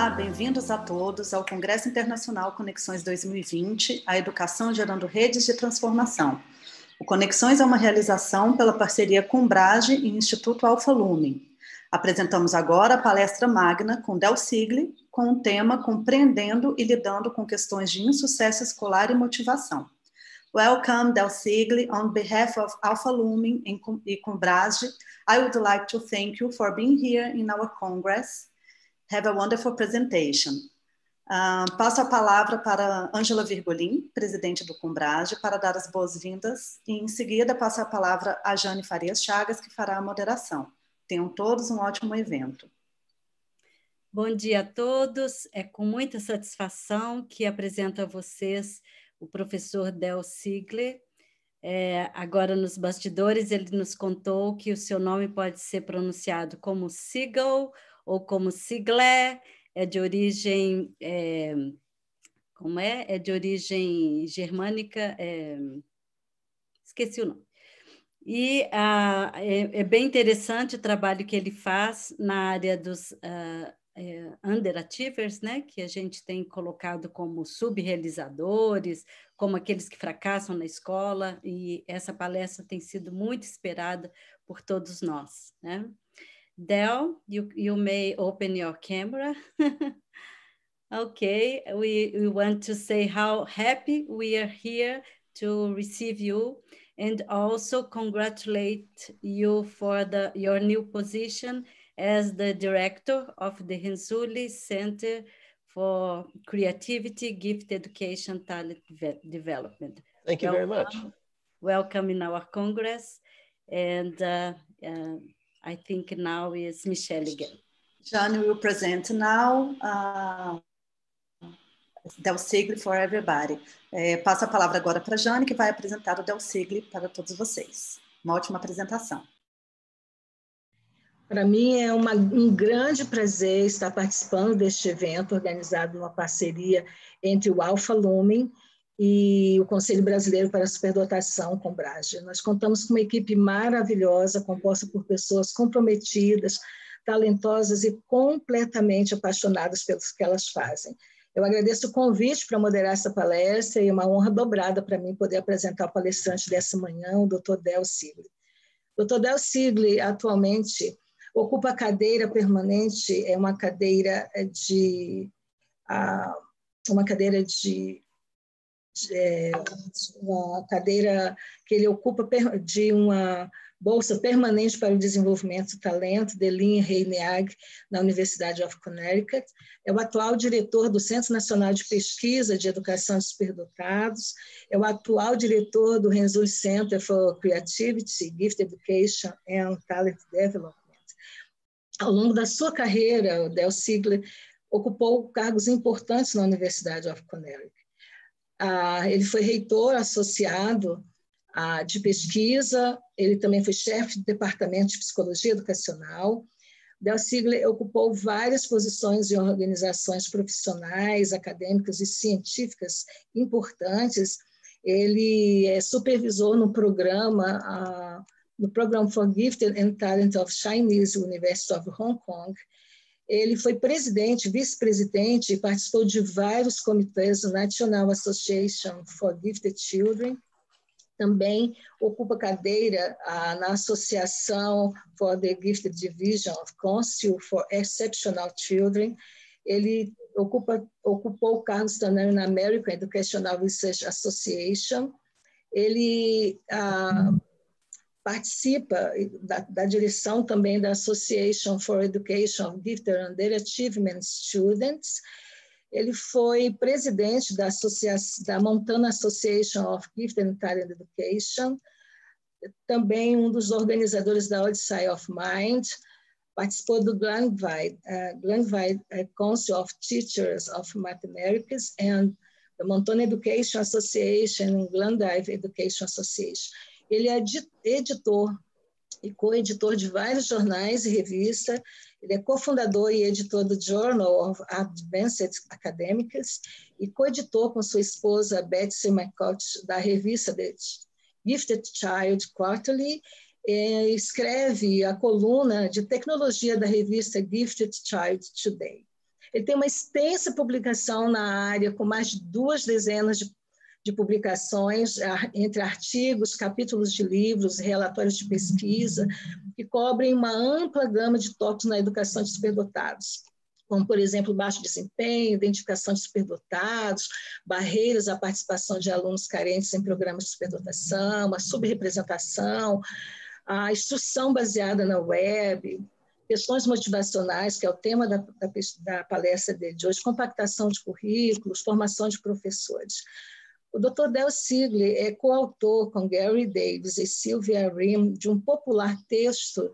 Olá, bem-vindos a todos ao Congresso Internacional Conexões 2020, a educação gerando redes de transformação. O Conexões é uma realização pela parceria Combrage e Instituto Alfa Lumen. Apresentamos agora a palestra magna com Del Siegle, com o tema Compreendendo e lidando com questões de insucesso escolar e motivação. Welcome, Del Siegle. On behalf of Alfa Lumen e Combrage, I would like to thank you for being here in our Congress. Have a wonderful presentation. Passo a palavra para Ângela Virgolin, presidente do Combrage, para dar as boas-vindas, e em seguida passo a palavra a Jane Farias Chagas, que fará a moderação. Tenham todos um ótimo evento. Bom dia a todos. É com muita satisfação que apresento a vocês o professor Del Siegle. Agora, nos bastidores, ele nos contou que o seu nome pode ser pronunciado como Siegel ou como Siegle, é de origem... como é? É de origem germânica, esqueci o nome. E é bem interessante o trabalho que ele faz na área dos underachievers, né? Que a gente tem colocado como subrealizadores, como aqueles que fracassam na escola, e essa palestra tem sido muito esperada por todos nós, né? Del, you may open your camera. Okay, we want to say how happy we are here to receive you and also congratulate you for your new position as the director of the Renzulli Center for Creativity, Gift Education, Talent Development. Thank you very much. Welcome in our Congress, and I think now is Michelle again. Jane will present now Del Siegle for everybody. Passo a palavra agora para a Jane, que vai apresentar o Del Siegle para todos vocês. Uma ótima apresentação. Para mim é um grande prazer estar participando deste evento, organizado numa parceria entre o Alfa Lumen e o Conselho Brasileiro para a Superdotação, Combrage. Nós contamos com uma equipe maravilhosa, composta por pessoas comprometidas, talentosas e completamente apaixonadas pelo que elas fazem. Eu agradeço o convite para moderar essa palestra e é uma honra dobrada para mim poder apresentar o palestrante dessa manhã, o Dr. Del Siegle. O Dr. Del Siegle, atualmente, ocupa a cadeira permanente, é uma cadeira que ele ocupa de uma bolsa permanente para o desenvolvimento do talento, Delin Reinag, na Universidade of Connecticut. É o atual diretor do Centro Nacional de Pesquisa de Educação de Superdotados, é o atual diretor do Renzulli Center for Creativity, Gift Education and Talent Development. Ao longo da sua carreira, o Del Siegle ocupou cargos importantes na Universidade of Connecticut. Ele foi reitor associado de pesquisa, ele também foi chefe do Departamento de Psicologia Educacional. Del Siegle ocupou várias posições em organizações profissionais, acadêmicas e científicas importantes. Ele é supervisor no programa for Gifted and Talent of Chinese University of Hong Kong. Ele foi presidente, vice-presidente e participou de vários comitês do National Association for Gifted Children. Também ocupa cadeira na Associação for the Gifted Division of Council for Exceptional Children. Ele ocupou cargos também na American Educational Research Association. Ele participa da direção também da Association for Education of Gifted and Underachievement Students. Ele foi presidente da Montana Association of Gifted and Talent Education, também um dos organizadores da Odyssey of Mind, participou do Glenville Council of Teachers of Mathematics and the Montana Education Association and Glendive Education Association. Ele é editor e co-editor de vários jornais e revistas. Ele é cofundador e editor do Journal of Advanced Academics e co-editor com sua esposa Betsy McCott da revista The Gifted Child Quarterly. Escreve a coluna de tecnologia da revista Gifted Child Today. Ele tem uma extensa publicação na área, com mais de 2 dezenas de publicações, entre artigos, capítulos de livros, relatórios de pesquisa, que cobrem uma ampla gama de tópicos na educação de superdotados, como, por exemplo, baixo desempenho, identificação de superdotados, barreiras à participação de alunos carentes em programas de superdotação, a subrepresentação, a instrução baseada na web, questões motivacionais, que é o tema da palestra dele de hoje, compactação de currículos, formação de professores. O Dr. Del Siegle é coautor com Gary Davis e Sylvia Rim de um popular texto,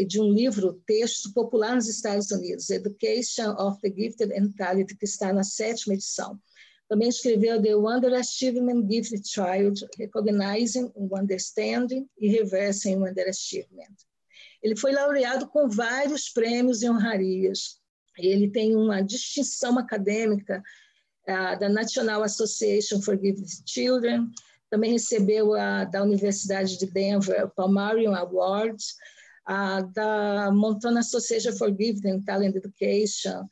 de um livro-texto popular nos Estados Unidos, Education of the Gifted and Talented, que está na 7ª edição. Também escreveu The Underachievement Gifted Child, Recognizing, Understanding e Reversing Underachievement. Ele foi laureado com vários prêmios e honrarias. Ele tem uma distinção acadêmica da National Association for Gifted Children, também recebeu da Universidade de Denver o Palmarian Award, da Montana Association for Gifted and Talent Education,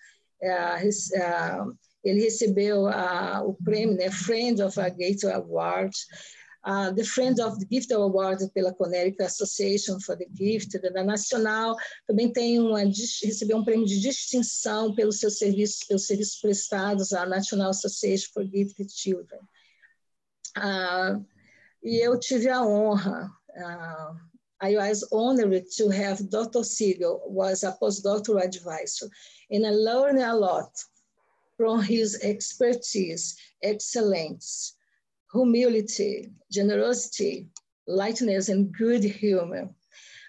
ele recebeu o prêmio, né, Friend of a Gateway Award, The Friend of the Gifted Award pela Connecticut Association for the Gifted, da Nacional, também recebeu um prêmio de distinção pelos seus serviços prestados à National Association for Gifted Children. E eu tive a honra, I was honored to have Dr. Siegel was a postdoctoral advisor, and I learned a lot from his expertise, excellence, humility, generosity, lightness, and good humor.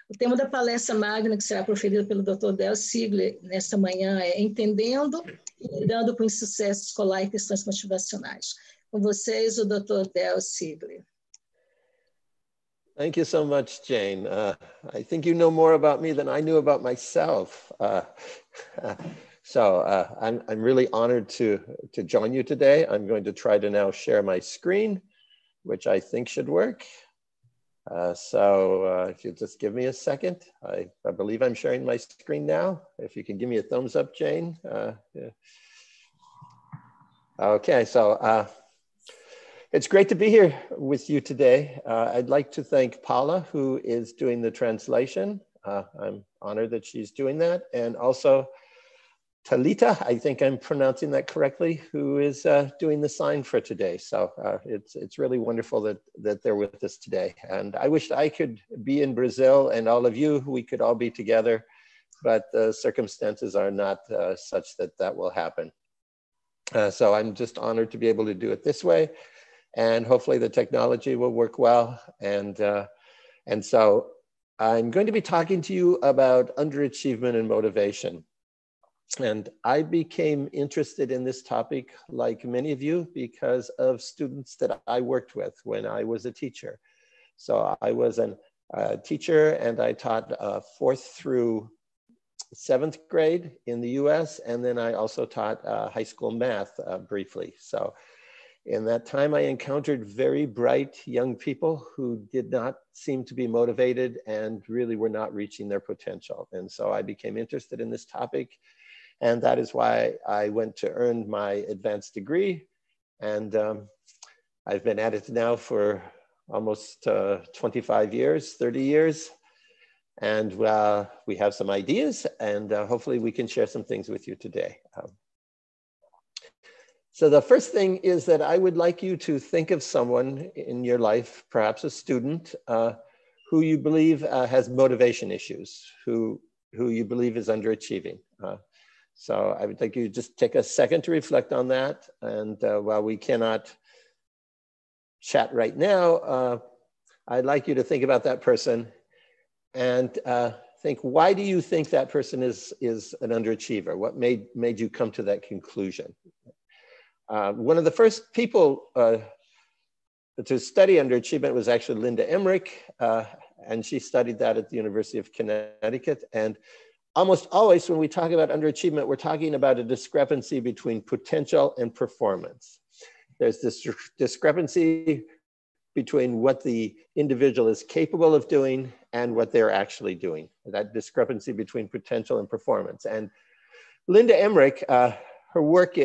O tema da palestra magna que será proferida pelo Dr. Del Siegle nesta manhã é Entendendo e lidando com insucesso escolar e questões motivacionais. Com vocês, o Dr. Del Siegle. Thank you so much, Jane. I think you know more about me than I knew about myself. So I'm really honored to join you today. I'm going to try to now share my screen, which I think should work. So if you just give me a second, I believe I'm sharing my screen now. If you can give me a thumbs up, Jane. Yeah. Okay, so it's great to be here with you today. I'd like to thank Paula, who is doing the translation. I'm honored that she's doing that. And also Talita, I think I'm pronouncing that correctly, who is doing the sign for today. So it's really wonderful that they're with us today. And I wish I could be in Brazil and all of you, we could all be together, but the circumstances are not such that that will happen. So I'm just honored to be able to do it this way. And hopefully the technology will work well. And so I'm going to be talking to you about underachievement and motivation. And I became interested in this topic, like many of you, because of students that I worked with when I was a teacher. So I was a teacher and I taught 4th through 7th grade in the US. And then I also taught high school math briefly. So in that time, I encountered very bright young people who did not seem to be motivated and really were not reaching their potential. And so I became interested in this topic. And that is why I went to earn my advanced degree. And I've been at it now for almost 25 years, 30 years. And we have some ideas, and hopefully we can share some things with you today. So the first thing is that I would like you to think of someone in your life, perhaps a student, who you believe has motivation issues, who you believe is underachieving. So I would like you to just take a second to reflect on that. And while we cannot chat right now, I'd like you to think about that person and think, why do you think that person is an underachiever? What made you come to that conclusion? One of the first people to study underachievement was actually Linda Emmerich, and she studied that at the University of Connecticut. And almost always when we talk about underachievement, we're talking about a discrepancy between potential and performance. There's this discrepancy between what the individual is capable of doing and what they're actually doing, that discrepancy between potential and performance. And Linda Emmerich, her work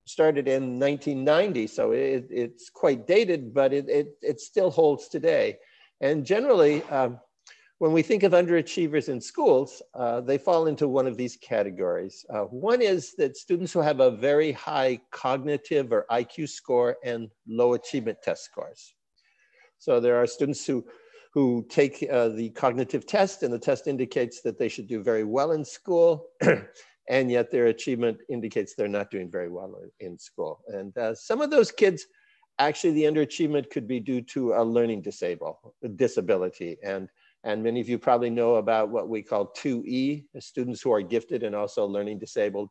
started in 1990, so it's quite dated, but it still holds today. And generally, when we think of underachievers in schools, they fall into one of these categories. One is that students who have a very high cognitive or IQ score and low achievement test scores. So there are students who take the cognitive test, and the test indicates that they should do very well in school, and yet their achievement indicates they're not doing very well in school. And some of those kids, actually the underachievement could be due to a learning disability. And many of you probably know about what we call 2E, students who are gifted and also learning disabled.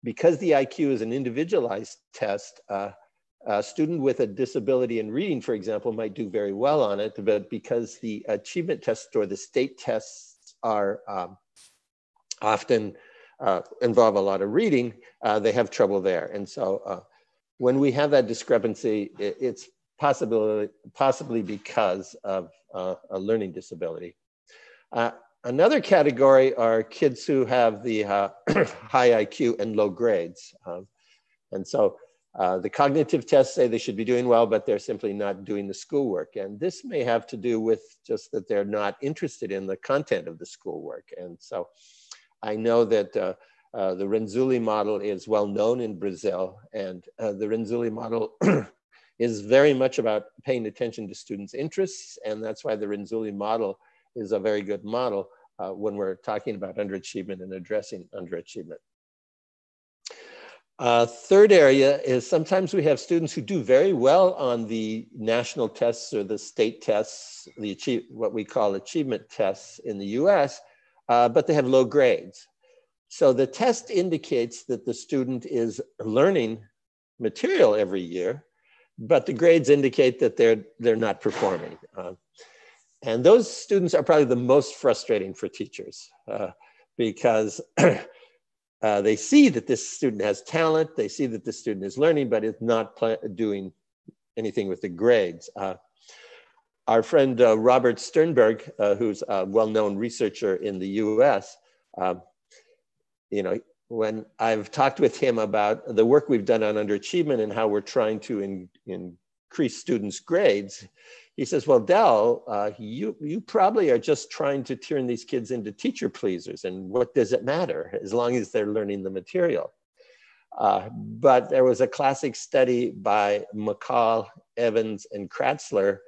Because the IQ is an individualized test, a student with a disability in reading, for example, might do very well on it, but because the achievement test or the state tests are often involve a lot of reading, they have trouble there. And so when we have that discrepancy, it's possibly because of a learning disability. Another category are kids who have the high IQ and low grades. And so the cognitive tests say they should be doing well, but they're simply not doing the schoolwork. And this may have to do with just that they're not interested in the content of the schoolwork. And so I know that the Renzulli model is well known in Brazil, and the Renzulli model is very much about paying attention to students' interests, and that's why the Renzulli model is a very good model when we're talking about underachievement and addressing underachievement. Third area is sometimes we have students who do very well on the national tests or the state tests, what we call achievement tests in the US, but they have low grades. So the test indicates that the student is learning material every year, but the grades indicate that they're not performing. And those students are probably the most frustrating for teachers because they see that this student has talent, they see that this student is learning, but is not doing anything with the grades. Our friend Robert Sternberg, who's a well-known researcher in the US, when I've talked with him about the work we've done on underachievement and how we're trying to increase students' grades, he says, well, Del, you probably are just trying to turn these kids into teacher pleasers, and what does it matter as long as they're learning the material? But there was a classic study by McCall, Evans, and Kratzler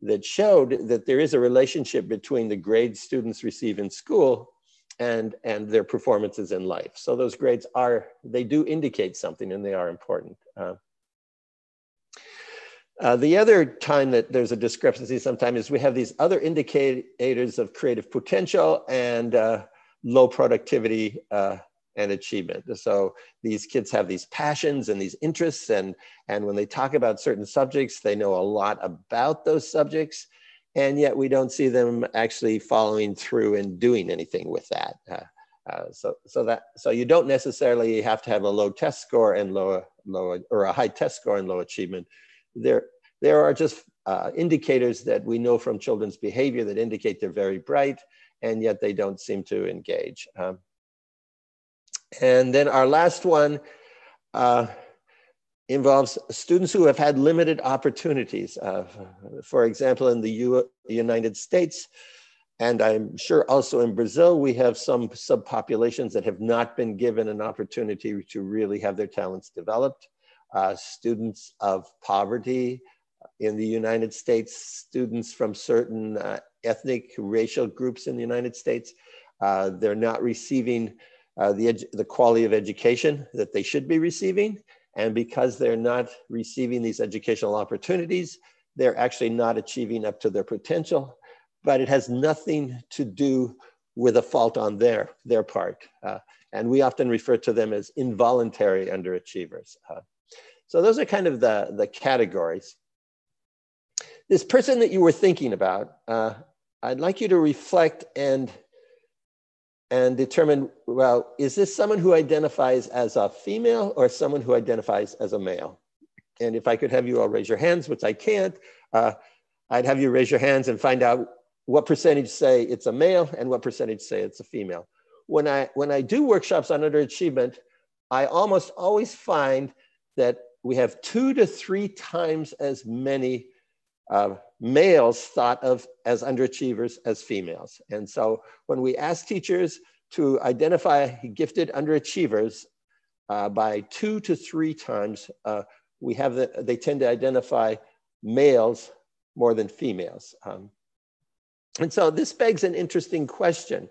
that showed that there is a relationship between the grades students receive in school and their performances in life. So those grades they do indicate something, and they are important. The other time that there's a discrepancy sometimes is we have these other indicators of creative potential and low productivity and achievement. So these kids have these passions and these interests, and when they talk about certain subjects, they know a lot about those subjects, and yet we don't see them actually following through and doing anything with that. So you don't necessarily have to have a low test score and or a high test score and low achievement. There are just indicators that we know from children's behavior that indicate they're very bright, and yet they don't seem to engage. And then our last one involves students who have had limited opportunities. For example, in the United States, and I'm sure also in Brazil, we have some subpopulations that have not been given an opportunity to really have their talents developed. Students of poverty in the United States, students from certain ethnic, racial groups in the United States, they're not receiving the quality of education that they should be receiving. And because they're not receiving these educational opportunities, they're actually not achieving up to their potential, but it has nothing to do with a fault on their part. And we often refer to them as involuntary underachievers. So those are kind of the categories. This person that you were thinking about, I'd like you to reflect and determine, well, is this someone who identifies as a female or someone who identifies as a male? And if I could have you all raise your hands, which I can't, I'd have you raise your hands and find out what percentage say it's a male and what percentage say it's a female. when I do workshops on underachievement, I almost always find that we have 2 to 3 times as many males thought of as underachievers as females. And so when we ask teachers to identify gifted underachievers, by 2 to 3 times, they tend to identify males more than females. And so this begs an interesting question.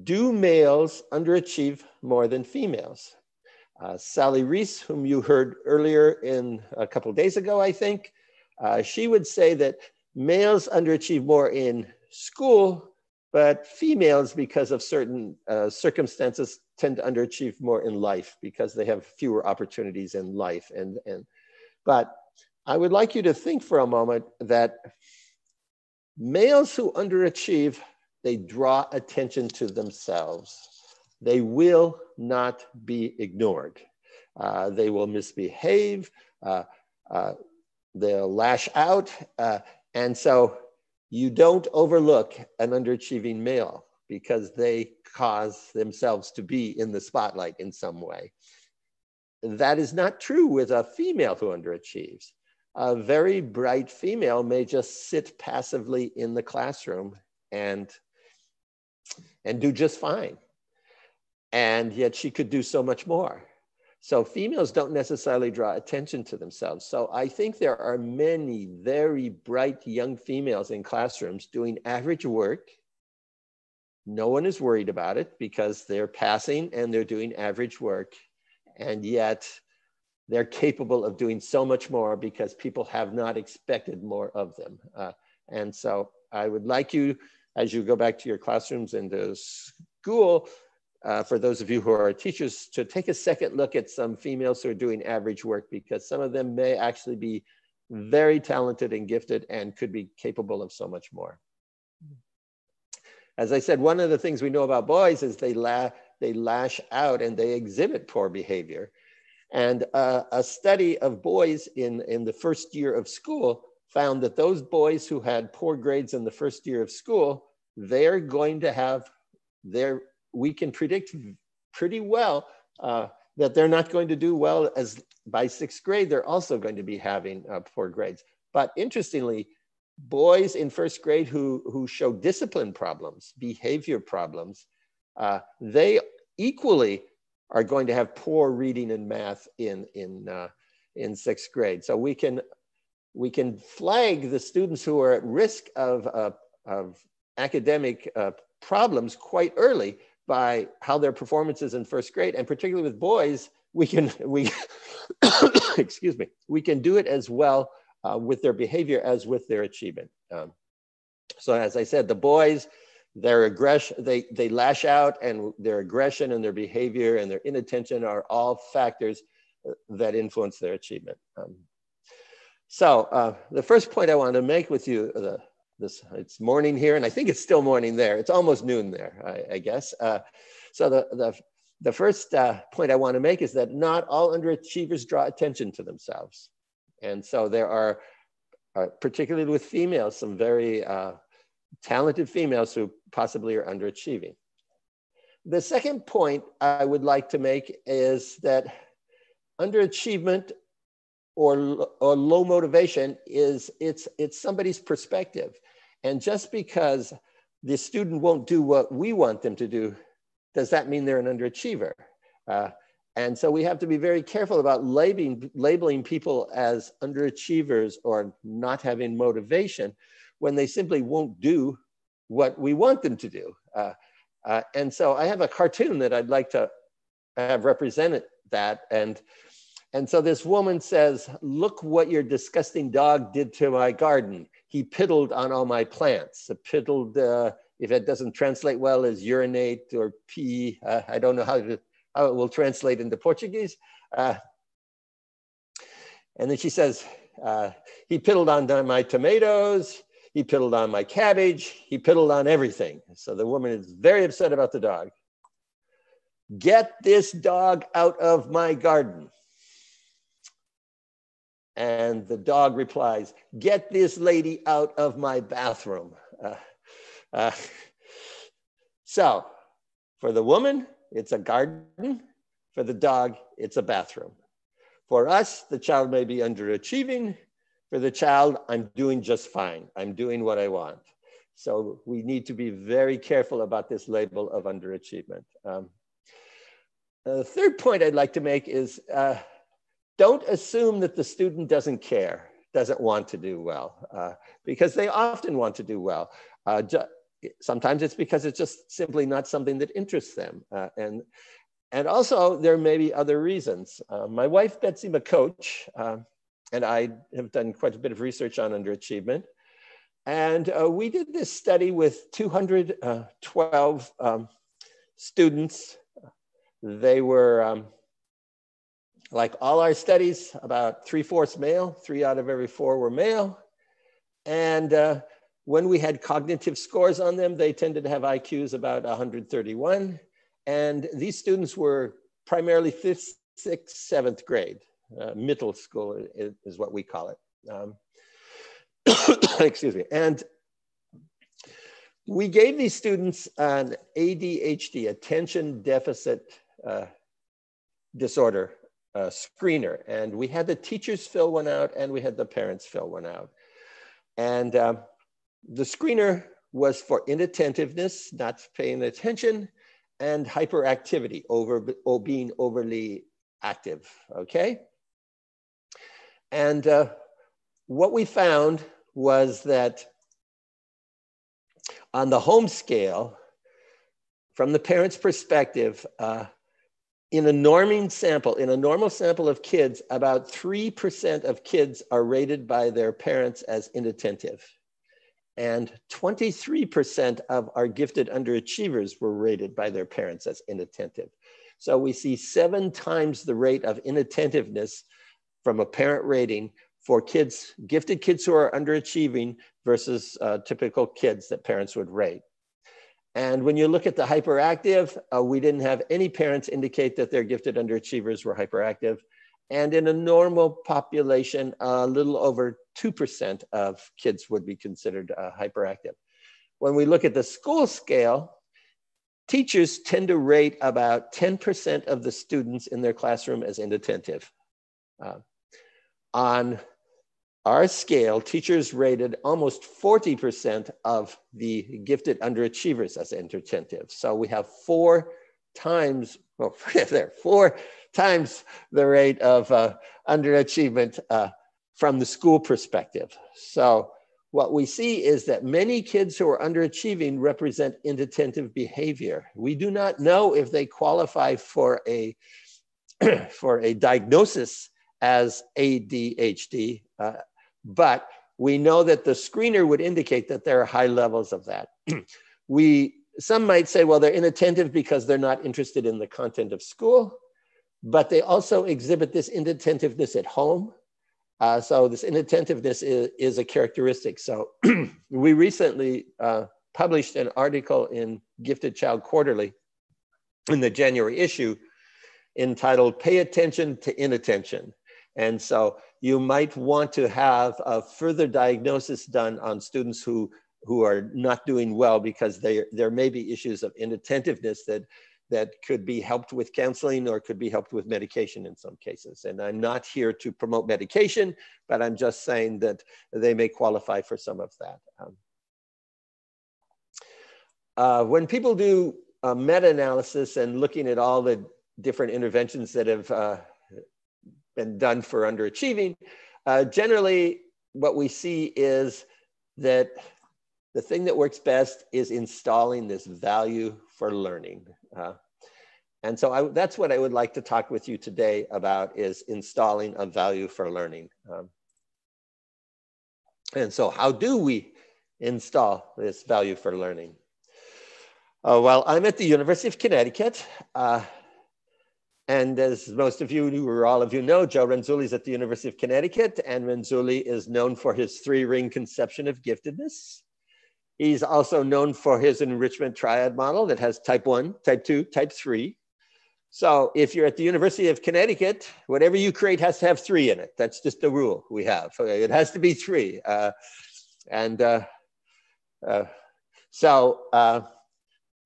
Do males underachieve more than females? Sally Reese, whom you heard earlier a couple of days ago, I think, she would say that males underachieve more in school, but females, because of certain circumstances, tend to underachieve more in life because they have fewer opportunities in life. But I would like you to think for a moment that males who underachieve, they draw attention to themselves. They will not be ignored. They will misbehave. They'll lash out. And so you don't overlook an underachieving male because they cause themselves to be in the spotlight in some way. That is not true with a female who underachieves. A very bright female may just sit passively in the classroom and do just fine. And yet she could do so much more. So females don't necessarily draw attention to themselves. So I think there are many very bright young females in classrooms doing average work. No one is worried about it because they're passing and they're doing average work. And yet they're capable of doing so much more because people have not expected more of them. And so I would like you, as you go back to your classrooms and to school, for those of you who are teachers, to take a second look at some females who are doing average work, because some of them may actually be very talented and gifted and could be capable of so much more. As I said, one of the things we know about boys is they lash out and they exhibit poor behavior. And a study of boys in the first year of school found that those boys who had poor grades in the first year of school, they're going to have we can predict pretty well that they're not going to do well as by 6th grade, they're also going to be having poor grades. But interestingly, boys in 1st grade who show discipline problems, behavior problems, they equally are going to have poor reading and math in 6th grade. So we can flag the students who are at risk of academic problems quite early by how their performance is in 1st grade, and particularly with boys, excuse me, we can do it as well with their behavior as with their achievement. So as I said, the boys, their aggression, they lash out, and their aggression and their behavior and their inattention are all factors that influence their achievement. So the first point I want to make with you, it's morning here, and I think it's still morning there. It's almost noon there, I guess. So the first point I want to make is that not all underachievers draw attention to themselves. And so there are, particularly with females, some very talented females who possibly are underachieving. The second point I would like to make is that underachievement or low motivation it's somebody's perspective. And just because the student won't do what we want them to do, does that mean they're an underachiever? And so we have to be very careful about labeling people as underachievers or not having motivation when they simply won't do what we want them to do. And so I have a cartoon that I'd like to have represented that. And so this woman says, "Look what your disgusting dog did to my garden. He piddled on all my plants." Piddled, if it doesn't translate well, is urinate or pee. I don't know how it will translate into Portuguese. And then she says, "He piddled on my tomatoes. He piddled on my cabbage. He piddled on everything." So the woman is very upset about the dog. "Get this dog out of my garden." And the dog replies, "Get this lady out of my bathroom." So For the woman, it's a garden. For the dog, it's a bathroom. For us, the child may be underachieving. For the child, I'm doing just fine. I'm doing what I want. So we need to be very careful about this label of underachievement. The third point I'd like to make is don't assume that the student doesn't care, doesn't want to do well, because they often want to do well. Sometimes it's because it's just simply not something that interests them. And also there may be other reasons. My wife, Betsy McCoach, and I have done quite a bit of research on underachievement. And we did this study with 212 students. They were, like all our studies, about 3/4 male, 3 out of every 4 were male. And when we had cognitive scores on them, they tended to have IQs about 131. And these students were primarily 5th, 6th, 7th grade. Middle school is what we call it. Excuse me. And we gave these students an ADHD, attention deficit disorder screener. And we had the teachers fill one out and we had the parents fill one out. And the screener was for inattentiveness, not paying attention, and hyperactivity, being overly active, okay? And what we found was that on the home scale, from the parent's perspective, in a normal sample of kids, about 3% of kids are rated by their parents as inattentive. And 23% of our gifted underachievers were rated by their parents as inattentive. So we see 7 times the rate of inattentiveness from a parent rating for kids, gifted kids who are underachieving versus typical kids that parents would rate. And when you look at the hyperactive, we didn't have any parents indicate that their gifted underachievers were hyperactive. And in a normal population, a little over 2% of kids would be considered hyperactive. When we look at the school scale, teachers tend to rate about 10% of the students in their classroom as inattentive. On our scale, teachers rated almost 40% of the gifted underachievers as inattentive. So we have 4 times, well, 4 times the rate of underachievement from the school perspective. So what we see is that many kids who are underachieving represent inattentive behavior. We do not know if they qualify for a diagnosis as ADHD, but we know that the screener would indicate that there are high levels of that. Some might say, well, they're inattentive because they're not interested in the content of school, but they also exhibit this inattentiveness at home. So this inattentiveness is a characteristic. So we recently published an article in Gifted Child Quarterly in the January issue entitled Pay Attention to Inattention. And so you might want to have a further diagnosis done on students who are not doing well, because there may be issues of inattentiveness that could be helped with counseling or could be helped with medication in some cases. And I'm not here to promote medication, but I'm just saying that they may qualify for some of that. When people do a meta-analysis and looking at all the different interventions that have been done for underachieving, generally what we see is that the thing that works best is installing this value for learning. And so that's what I would like to talk with you today about, is installing a value for learning. And so how do we install this value for learning? Well, I'm at the University of Connecticut. And as most of you, or all of you know, Joe Renzulli is at the University of Connecticut, and Renzulli is known for his 3-ring conception of giftedness. He's also known for his enrichment triad model that has type 1, type 2, type 3. So if you're at the University of Connecticut, whatever you create has to have 3 in it. That's just the rule we have. It has to be 3. So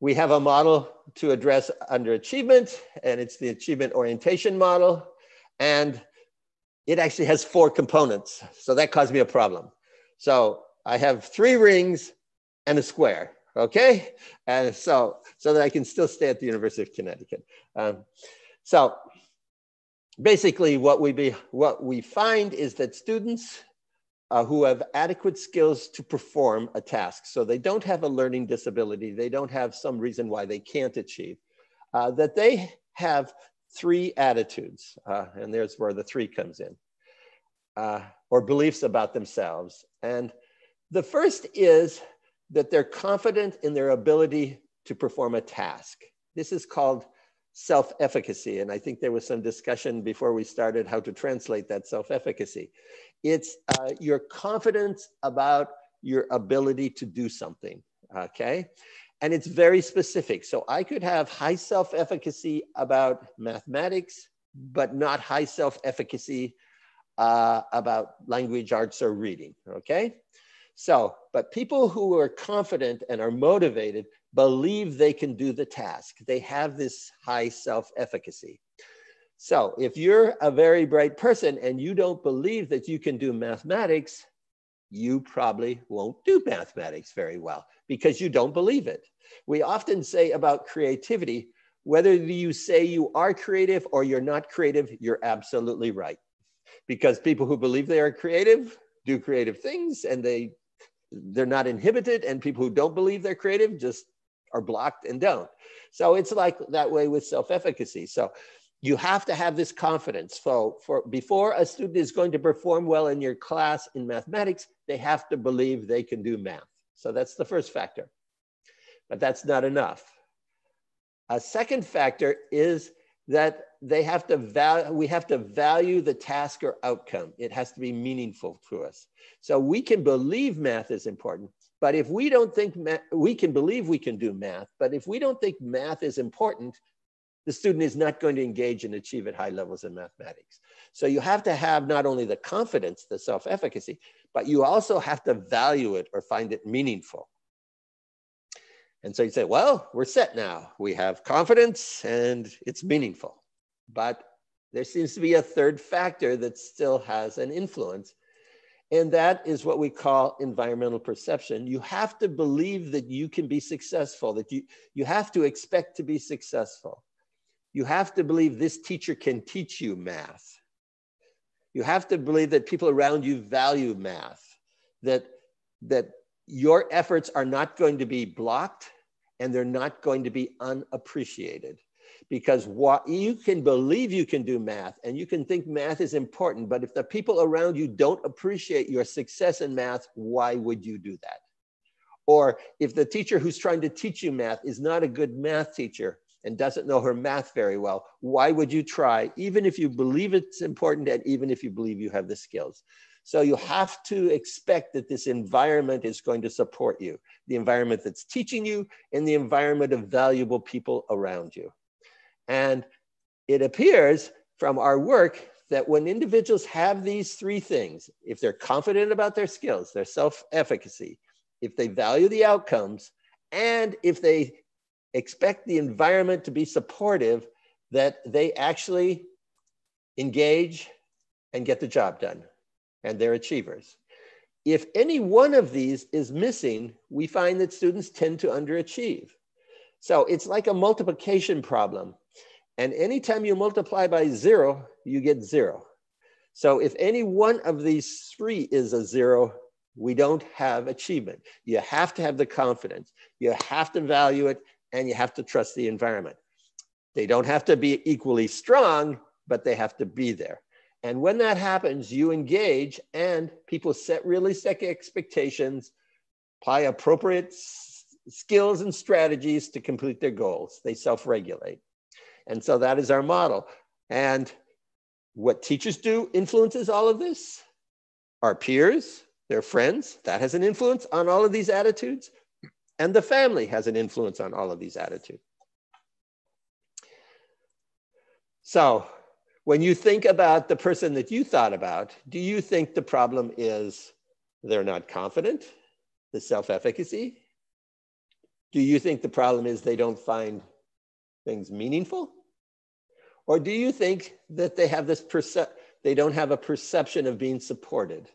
We have a model to address underachievement, and it's the achievement orientation model. And it actually has 4 components. So that caused me a problem. So I have 3 rings and a square, okay? And so that I can still stay at the University of Connecticut. So basically what we find is that students who have adequate skills to perform a task, so they don't have a learning disability, they don't have some reason why they can't achieve, that they have 3 attitudes, and there's where the 3 comes in, or beliefs about themselves. And the first is that they're confident in their ability to perform a task. This is called self-efficacy, and I think there was some discussion before we started how to translate that self-efficacy. It's your confidence about your ability to do something, okay? And it's very specific. So I could have high self-efficacy about mathematics, but not high self-efficacy about language arts or reading, okay? So, but people who are confident and are motivated believe they can do the task. They have this high self-efficacy. So if you're a very bright person and you don't believe that you can do mathematics, you probably won't do mathematics very well because you don't believe it. We often say about creativity, whether you say you are creative or you're not creative, you're absolutely right. Because people who believe they are creative do creative things and they're not inhibited, and people who don't believe they're creative just are blocked and don't. So it's like that way with self-efficacy. So you have to have this confidence. So before a student is going to perform well in your class in mathematics, they have to believe they can do math. So that's the first factor, but that's not enough. A second factor is that we have to value the task or outcome. It has to be meaningful to us. So we can believe math is important, but if we don't think we can believe we can do math, but if we don't think math is important, the student is not going to engage and achieve at high levels in mathematics. So you have to have not only the confidence, the self-efficacy, but you also have to value it or find it meaningful. And so you say, well, we're set now. We have confidence and it's meaningful. But there seems to be a third factor that still has an influence. And that is what we call environmental perception. You have to believe that you can be successful, that you have to expect to be successful. You have to believe this teacher can teach you math. You have to believe that people around you value math, that your efforts are not going to be blocked and they're not going to be unappreciated. Because you can believe you can do math and you can think math is important, but if the people around you don't appreciate your success in math, why would you do that? Or if the teacher who's trying to teach you math is not a good math teacher and doesn't know her math very well, why would you try, even if you believe it's important and even if you believe you have the skills? So you have to expect that this environment is going to support you, the environment that's teaching you and the environment of valuable people around you. And it appears from our work that when individuals have these 3 things, if they're confident about their skills, their self-efficacy, if they value the outcomes, and if they expect the environment to be supportive, that they actually engage and get the job done, and they're achievers. If any one of these is missing, we find that students tend to underachieve. So it's like a multiplication problem. And anytime you multiply by 0, you get 0. So if any one of these 3 is a 0, we don't have achievement. You have to have the confidence. You have to value it, and you have to trust the environment. They don't have to be equally strong, but they have to be there. And when that happens, you engage and people set realistic expectations, apply appropriate skills and strategies to complete their goals. They self-regulate. And so that is our model. And what teachers do influences all of this. Our peers, their friends, that has an influence on all of these attitudes. And the family has an influence on all of these attitudes. So when you think about the person that you thought about, do you think the problem is they're not confident, the self-efficacy? Do you think the problem is they don't find things meaningful? Or do you think that they have this they don't have a perception of being supported?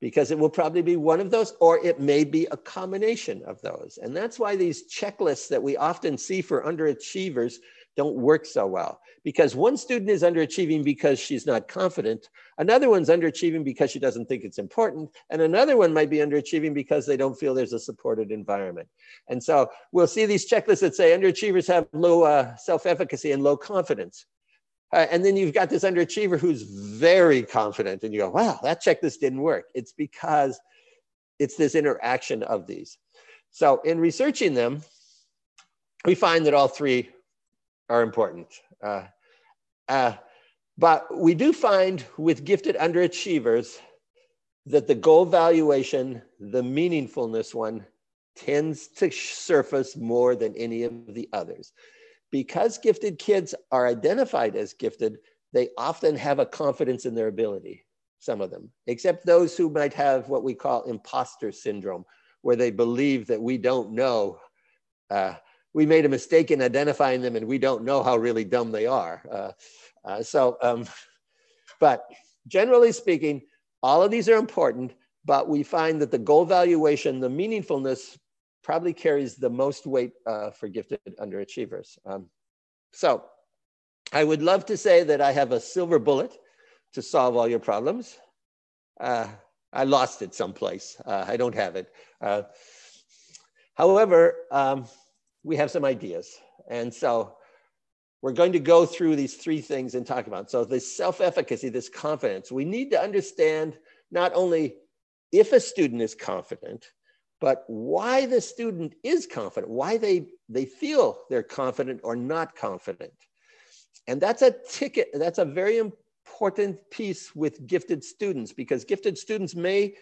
Because it will probably be one of those, or it may be a combination of those. And that's why these checklists that we often see for underachievers don't work so well. Because one student is underachieving because she's not confident, another one's underachieving because she doesn't think it's important, and another one might be underachieving because they don't feel there's a supported environment. And so we'll see these checklists that say underachievers have low self-efficacy and low confidence. And then you've got this underachiever who's very confident, and you go, wow, that checklist didn't work. It's because it's this interaction of these. So in researching them, we find that all three are important. But we do find with gifted underachievers that the goal valuation, the meaningfulness one, tends to surface more than any of the others. Because gifted kids are identified as gifted, they often have a confidence in their ability, some of them, except those who might have what we call imposter syndrome, where they believe that we don't know, we made a mistake in identifying them and we don't know how really dumb they are. But generally speaking, all of these are important, but we find that the goal valuation, the meaningfulness, probably carries the most weight for gifted underachievers. So I would love to say that I have a silver bullet to solve all your problems. I lost it someplace. I don't have it. However, we have some ideas. And so we're going to go through these three things and talk about. So this self-efficacy, this confidence, we need to understand not only if a student is confident, but why the student is confident, why they feel they're confident or not confident. And that's a very important piece with gifted students, because gifted students may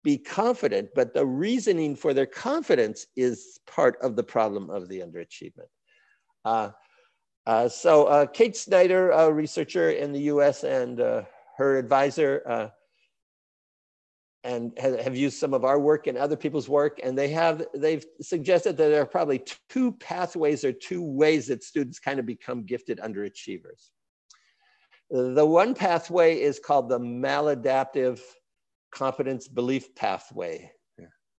be confident, but the reasoning for their confidence is part of the problem of the underachievement. So Kate Snyder, a researcher in the US, and her advisor, and have used some of our work and other people's work, and they've suggested that there are probably two pathways or two ways that students kind of become gifted underachievers. The one pathway is called the maladaptive competence belief pathway.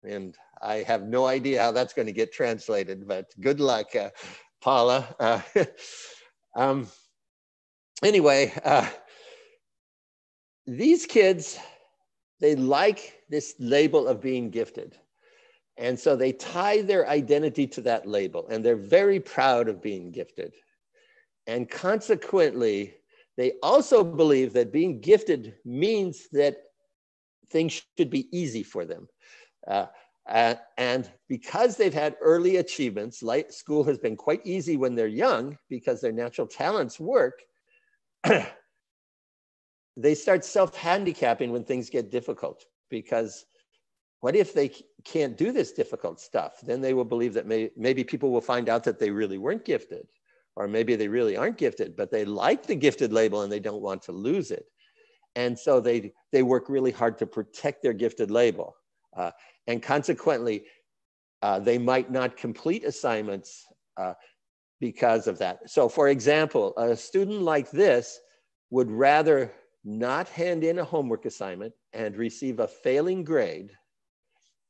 And I have no idea how that's going to get translated, but good luck, Paula. Anyway, these kids, they like this label of being gifted. And so they tie their identity to that label, and they're very proud of being gifted. And consequently, they also believe that being gifted means that things should be easy for them. And because they've had early achievements, like school has been quite easy when they're young because their natural talents work, they start self-handicapping when things get difficult, because what if they can't do this difficult stuff? Then they will believe that maybe people will find out that they really weren't gifted, or maybe they really aren't gifted, but they like the gifted label and they don't want to lose it. And so they work really hard to protect their gifted label. And consequently, they might not complete assignments because of that. So for example, a student like this would rather not hand in a homework assignment and receive a failing grade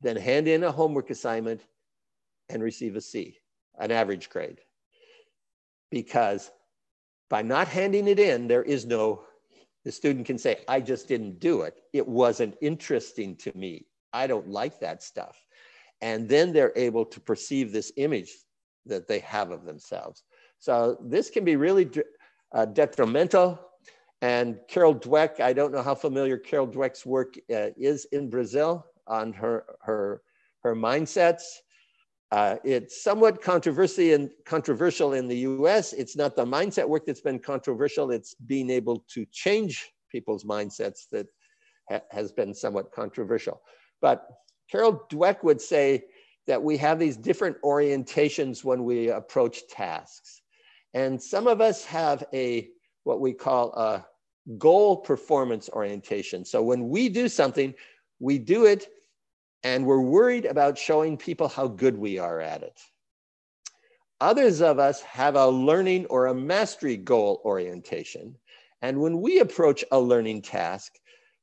than hand in a homework assignment and receive a C, an average grade. Because by not handing it in, the student can say, I just didn't do it. It wasn't interesting to me. I don't like that stuff. And then they're able to perceive this image that they have of themselves. So this can be really detrimental. And Carol Dweck, I don't know how familiar Carol Dweck's work is in Brazil on her mindsets. It's somewhat controversial in the US. It's not the mindset work that's been controversial. It's being able to change people's mindsets that has been somewhat controversial. But Carol Dweck would say that we have these different orientations when we approach tasks. And some of us have what we call a goal performance orientation. So when we do something, we do it and we're worried about showing people how good we are at it. Others of us have a learning or a mastery goal orientation. And when we approach a learning task,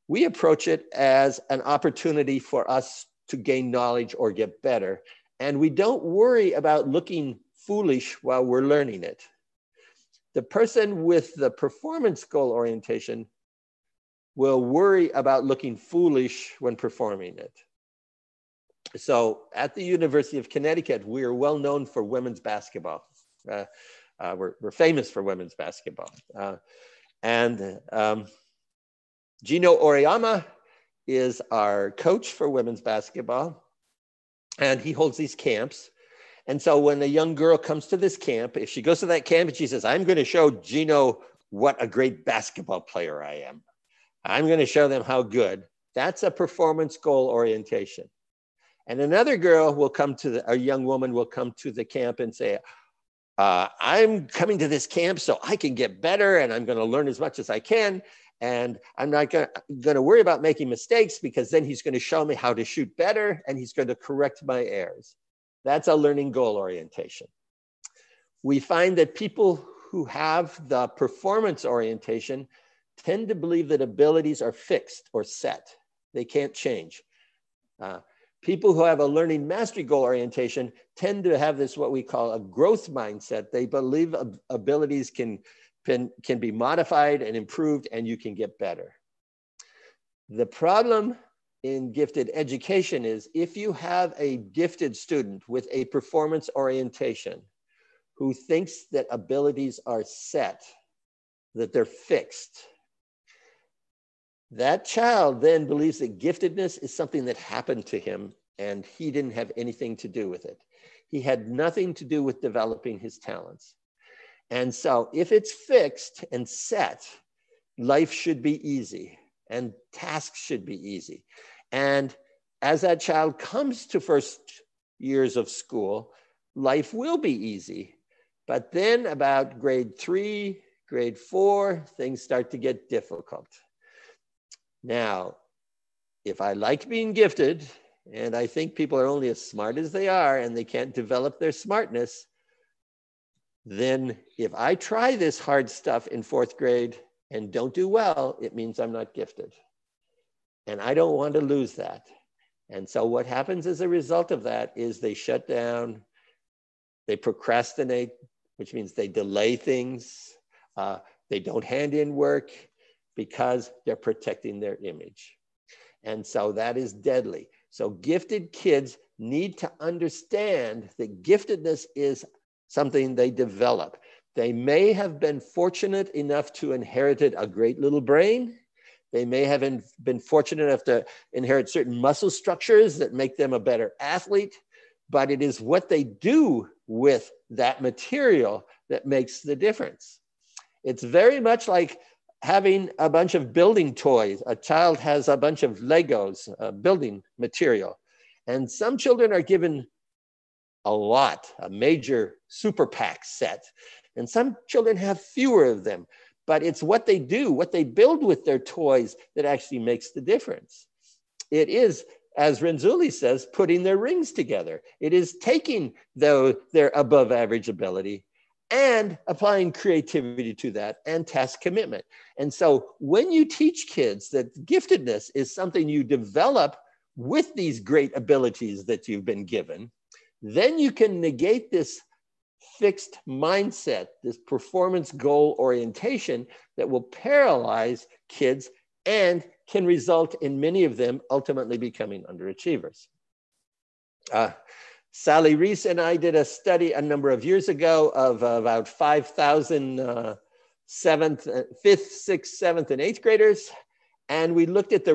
we approach it as an opportunity for us to gain knowledge or get better. And we don't worry about looking foolish while we're learning it. The person with the performance goal orientation will worry about looking foolish when performing it. So at the University of Connecticut, we are well known for women's basketball. We're famous for women's basketball. Gino Oriyama is our coach for women's basketball, and he holds these camps. And so when a young girl comes to this camp, if she goes to that camp and she says, I'm going to show Gino what a great basketball player I am. I'm going to show them how good. That's a performance goal orientation. And another girl will come to a young woman will come to the camp and say, I'm coming to this camp so I can get better, and I'm going to learn as much as I can. And I'm not going to worry about making mistakes, because then he's going to show me how to shoot better, and he's going to correct my errors. That's a learning goal orientation. We find that people who have the performance orientation tend to believe that abilities are fixed or set. They can't change. People who have a learning mastery goal orientation tend to have this, what we call a growth mindset. They believe abilities can be modified and improved, and you can get better. The problem in gifted education is if you have a gifted student with a performance orientation who thinks that abilities are set, that they're fixed, that child then believes that giftedness is something that happened to him and he didn't have anything to do with it. He had nothing to do with developing his talents. And so if it's fixed and set, life should be easy and tasks should be easy. And as that child comes to first years of school, life will be easy. But then about grade 3, grade 4, things start to get difficult. Now, if I like being gifted, and I think people are only as smart as they are and they can't develop their smartness, then if I try this hard stuff in 4th grade and don't do well, it means I'm not gifted. And I don't want to lose that. And so what happens as a result of that is they shut down, they procrastinate, which means they delay things, they don't hand in work because they're protecting their image. And so that is deadly. So gifted kids need to understand that giftedness is something they develop. They may have been fortunate enough to inherit a great little brain. They may have been fortunate enough to inherit certain muscle structures that make them a better athlete, but it is what they do with that material that makes the difference. It's very much like having a bunch of building toys. A child has a bunch of Legos, building material, and some children are given a lot, a major super pack set, and some children have fewer of them. But it's what they do, what they build with their toys that actually makes the difference. It is, as Renzulli says, putting their rings together. It is taking their above average ability and applying creativity to that and task commitment. And so when you teach kids that giftedness is something you develop with these great abilities that you've been given, then you can negate this fixed mindset, this performance goal orientation that will paralyze kids and can result in many of them ultimately becoming underachievers. Sally Reese and I did a study a number of years ago of about 5,000 5th, 6th, 7th, and 8th graders. And we looked at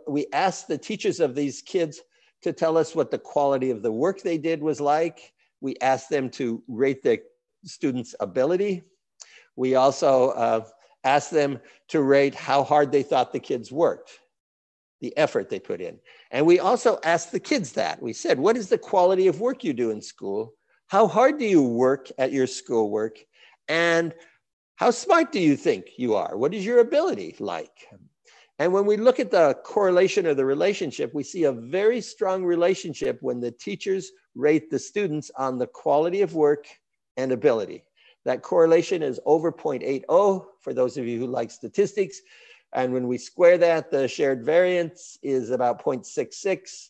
we asked the teachers of these kids to tell us what the quality of the work they did was like. We asked them to rate their students' ability. We also asked them to rate how hard they thought the kids worked, the effort they put in. And we also asked the kids that. We said, what is the quality of work you do in school? How hard do you work at your schoolwork? And how smart do you think you are? What is your ability like? And when we look at the correlation or the relationship, we see a very strong relationship when the teachers rate the students on the quality of work and ability. That correlation is over 0.80 for those of you who like statistics. And when we square that, the shared variance is about 0.66.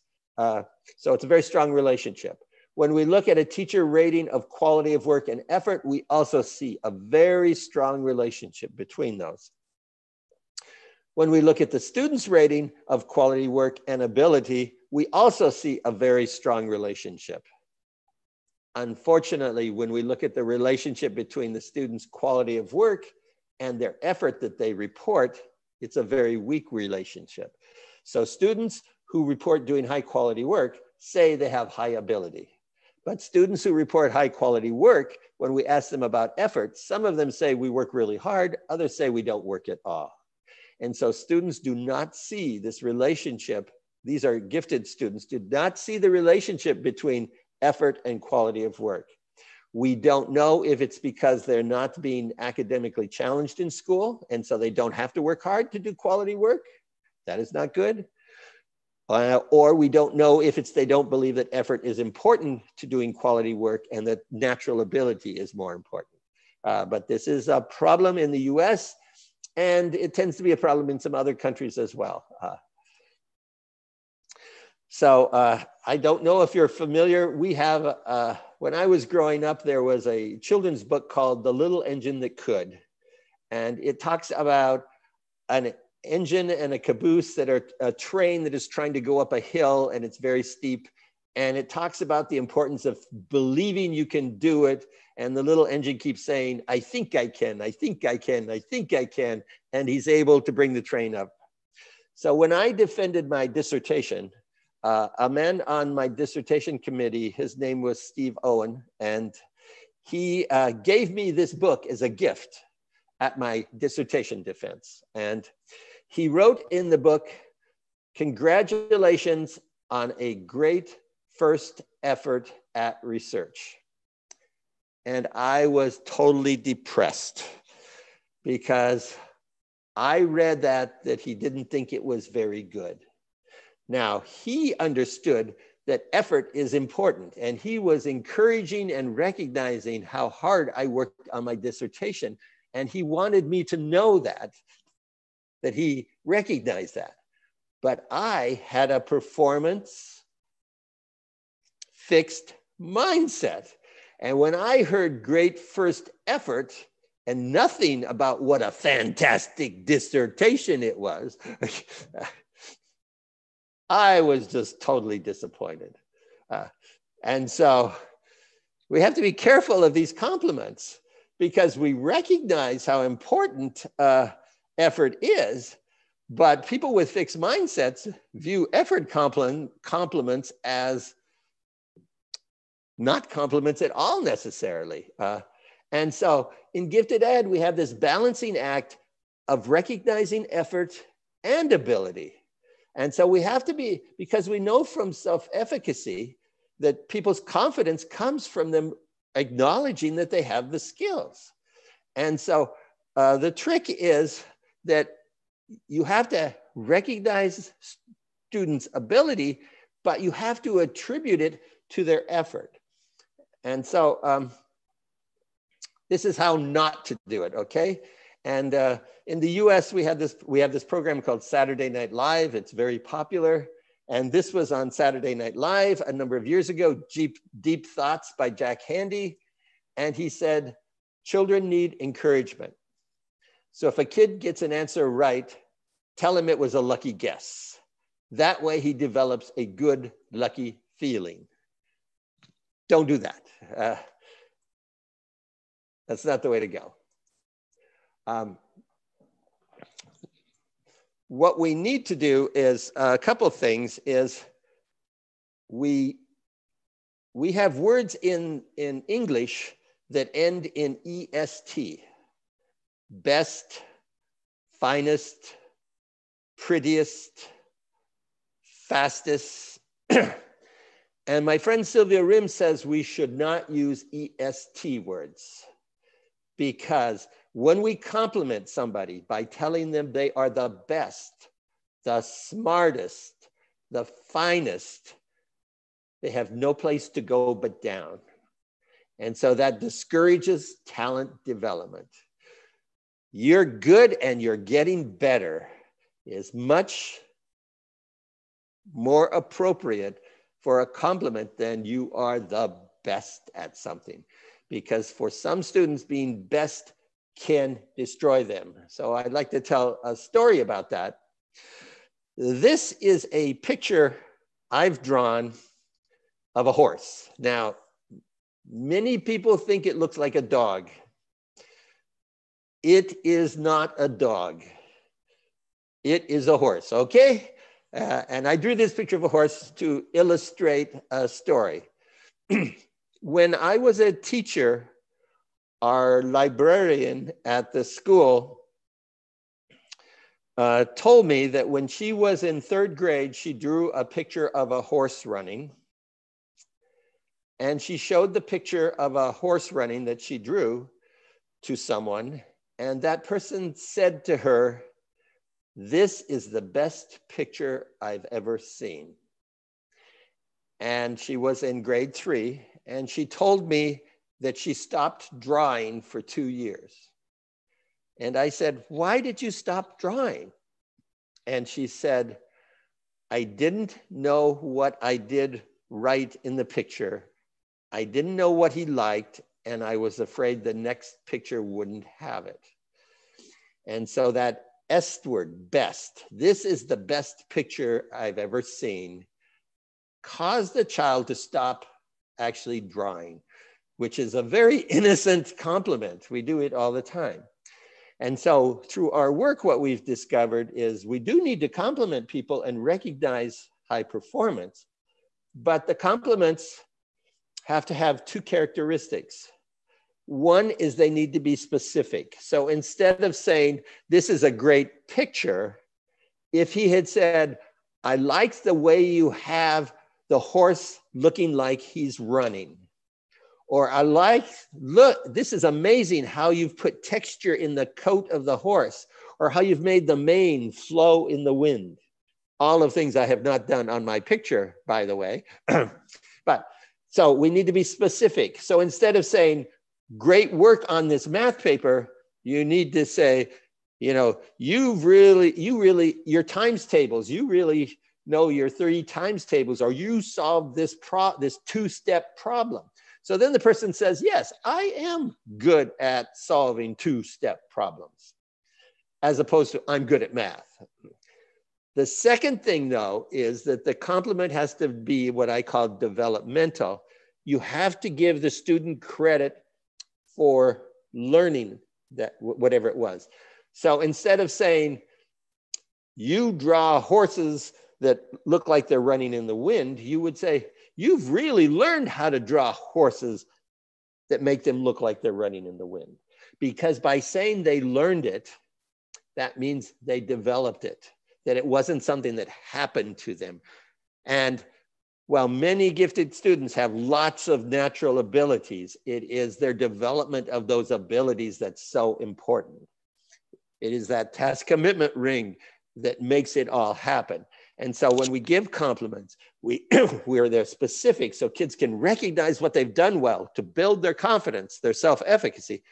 So it's a very strong relationship. When we look at a teacher rating of quality of work and effort, we also see a very strong relationship between those. When we look at the students' rating of quality work and ability, we also see a very strong relationship. Unfortunately, when we look at the relationship between the students' quality of work and their effort that they report, it's a very weak relationship. So students who report doing high quality work say they have high ability. But students who report high quality work, when we ask them about effort, some of them say we work really hard, others say we don't work at all. And so students do not see this relationship. These are gifted students, do not see the relationship between effort and quality of work. We don't know if it's because they're not being academically challenged in school, and so they don't have to work hard to do quality work. That is not good. Or we don't know if it's they don't believe that effort is important to doing quality work and that natural ability is more important. But this is a problem in the US, and it tends to be a problem in some other countries as well. So I don't know if you're familiar. We have, when I was growing up, there was a children's book called The Little Engine That Could. And it talks about an engine and a caboose that are a train that is trying to go up a hill and it's very steep. And it talks about the importance of believing you can do it. And the little engine keeps saying, I think I can, I think I can, I think I can. And he's able to bring the train up. So when I defended my dissertation, a man on my dissertation committee, his name was Steve Owen, and he gave me this book as a gift at my dissertation defense. And he wrote in the book, congratulations on a great first effort at research. And I was totally depressed because I read that he didn't think it was very good. Now, he understood that effort is important, and he was encouraging and recognizing how hard I worked on my dissertation. And he wanted me to know that he recognized that. But I had a performance fixed mindset. And when I heard great first effort and nothing about what a fantastic dissertation it was, I was just totally disappointed. And so we have to be careful of these compliments because we recognize how important effort is, but people with fixed mindsets view effort compliments as not compliments at all necessarily. And so in gifted ed, we have this balancing act of recognizing effort and ability. And so we have to be, because we know from self-efficacy that people's confidence comes from them acknowledging that they have the skills. And so the trick is that you have to recognize students' ability, but you have to attribute it to their effort. And so this is how not to do it, okay? And in the US, we have this program called Saturday Night Live. It's very popular. And this was on Saturday Night Live a number of years ago, Deep Thoughts by Jack Handey. And he said, children need encouragement. So if a kid gets an answer right, tell him it was a lucky guess. That way he develops a good, lucky feeling. Don't do that. That's not the way to go. What we need to do is a couple of things is we have words in English that end in EST. Best, finest, prettiest, fastest. And my friend Sylvia Rim says we should not use EST words because when we compliment somebody by telling them they are the best the smartest, the finest, they have no place to go but down. And so that discourages talent development. You're good and you're getting better is much more appropriate for a compliment than you are the best at something. Because for some students, being best can destroy them. So I'd like to tell a story about that. This is a picture I've drawn of a horse. Now, many people think it looks like a dog. It is not a dog. It is a horse, okay? And I drew this picture of a horse to illustrate a story. When I was a teacher, our librarian at the school told me that when she was in 3rd grade, she drew a picture of a horse running. And she showed the picture of a horse running that she drew to someone. And that person said to her, "This is the best picture I've ever seen." And she was in grade 3. And she told me that she stopped drawing for 2 years. And I said, "Why did you stop drawing?" And she said, "I didn't know what I did right in the picture. I didn't know what he liked, and I was afraid the next picture wouldn't have it." And so that S word, best, this is the best picture I've ever seen, caused the child to stop actually drawing, which is a very innocent compliment. We do it all the time. And so through our work, what we've discovered is we do need to compliment people and recognize high performance, but the compliments have to have 2 characteristics. One is they need to be specific. So instead of saying, "This is a great picture," if he had said, "I like the way you have the horse looking like he's running," or look, this is amazing how you've put texture in the coat of the horse, or how you've made the mane flow in the wind. All of things I have not done on my picture, by the way. But so we need to be specific. So instead of saying, "Great work on this math paper," you need to say, you really, your times tables, you really know your 3 times tables, or you solved this 2-step problem. So then the person says, "Yes, I am good at solving 2-step problems," as opposed to "I'm good at math." The second thing, though, is that the compliment has to be what I call developmental. You have to give the student credit for learning that, whatever it was. So instead of saying, "You draw horses that look like they're running in the wind," you would say, "You've really learned how to draw horses that make them look like they're running in the wind." Because by saying they learned it, that means they developed it, that it wasn't something that happened to them. And while many gifted students have lots of natural abilities, it is their development of those abilities that's so important. It is that task commitment ring that makes it all happen. And so when we give compliments, we're there specific so kids can recognize what they've done well to build their confidence, their self-efficacy.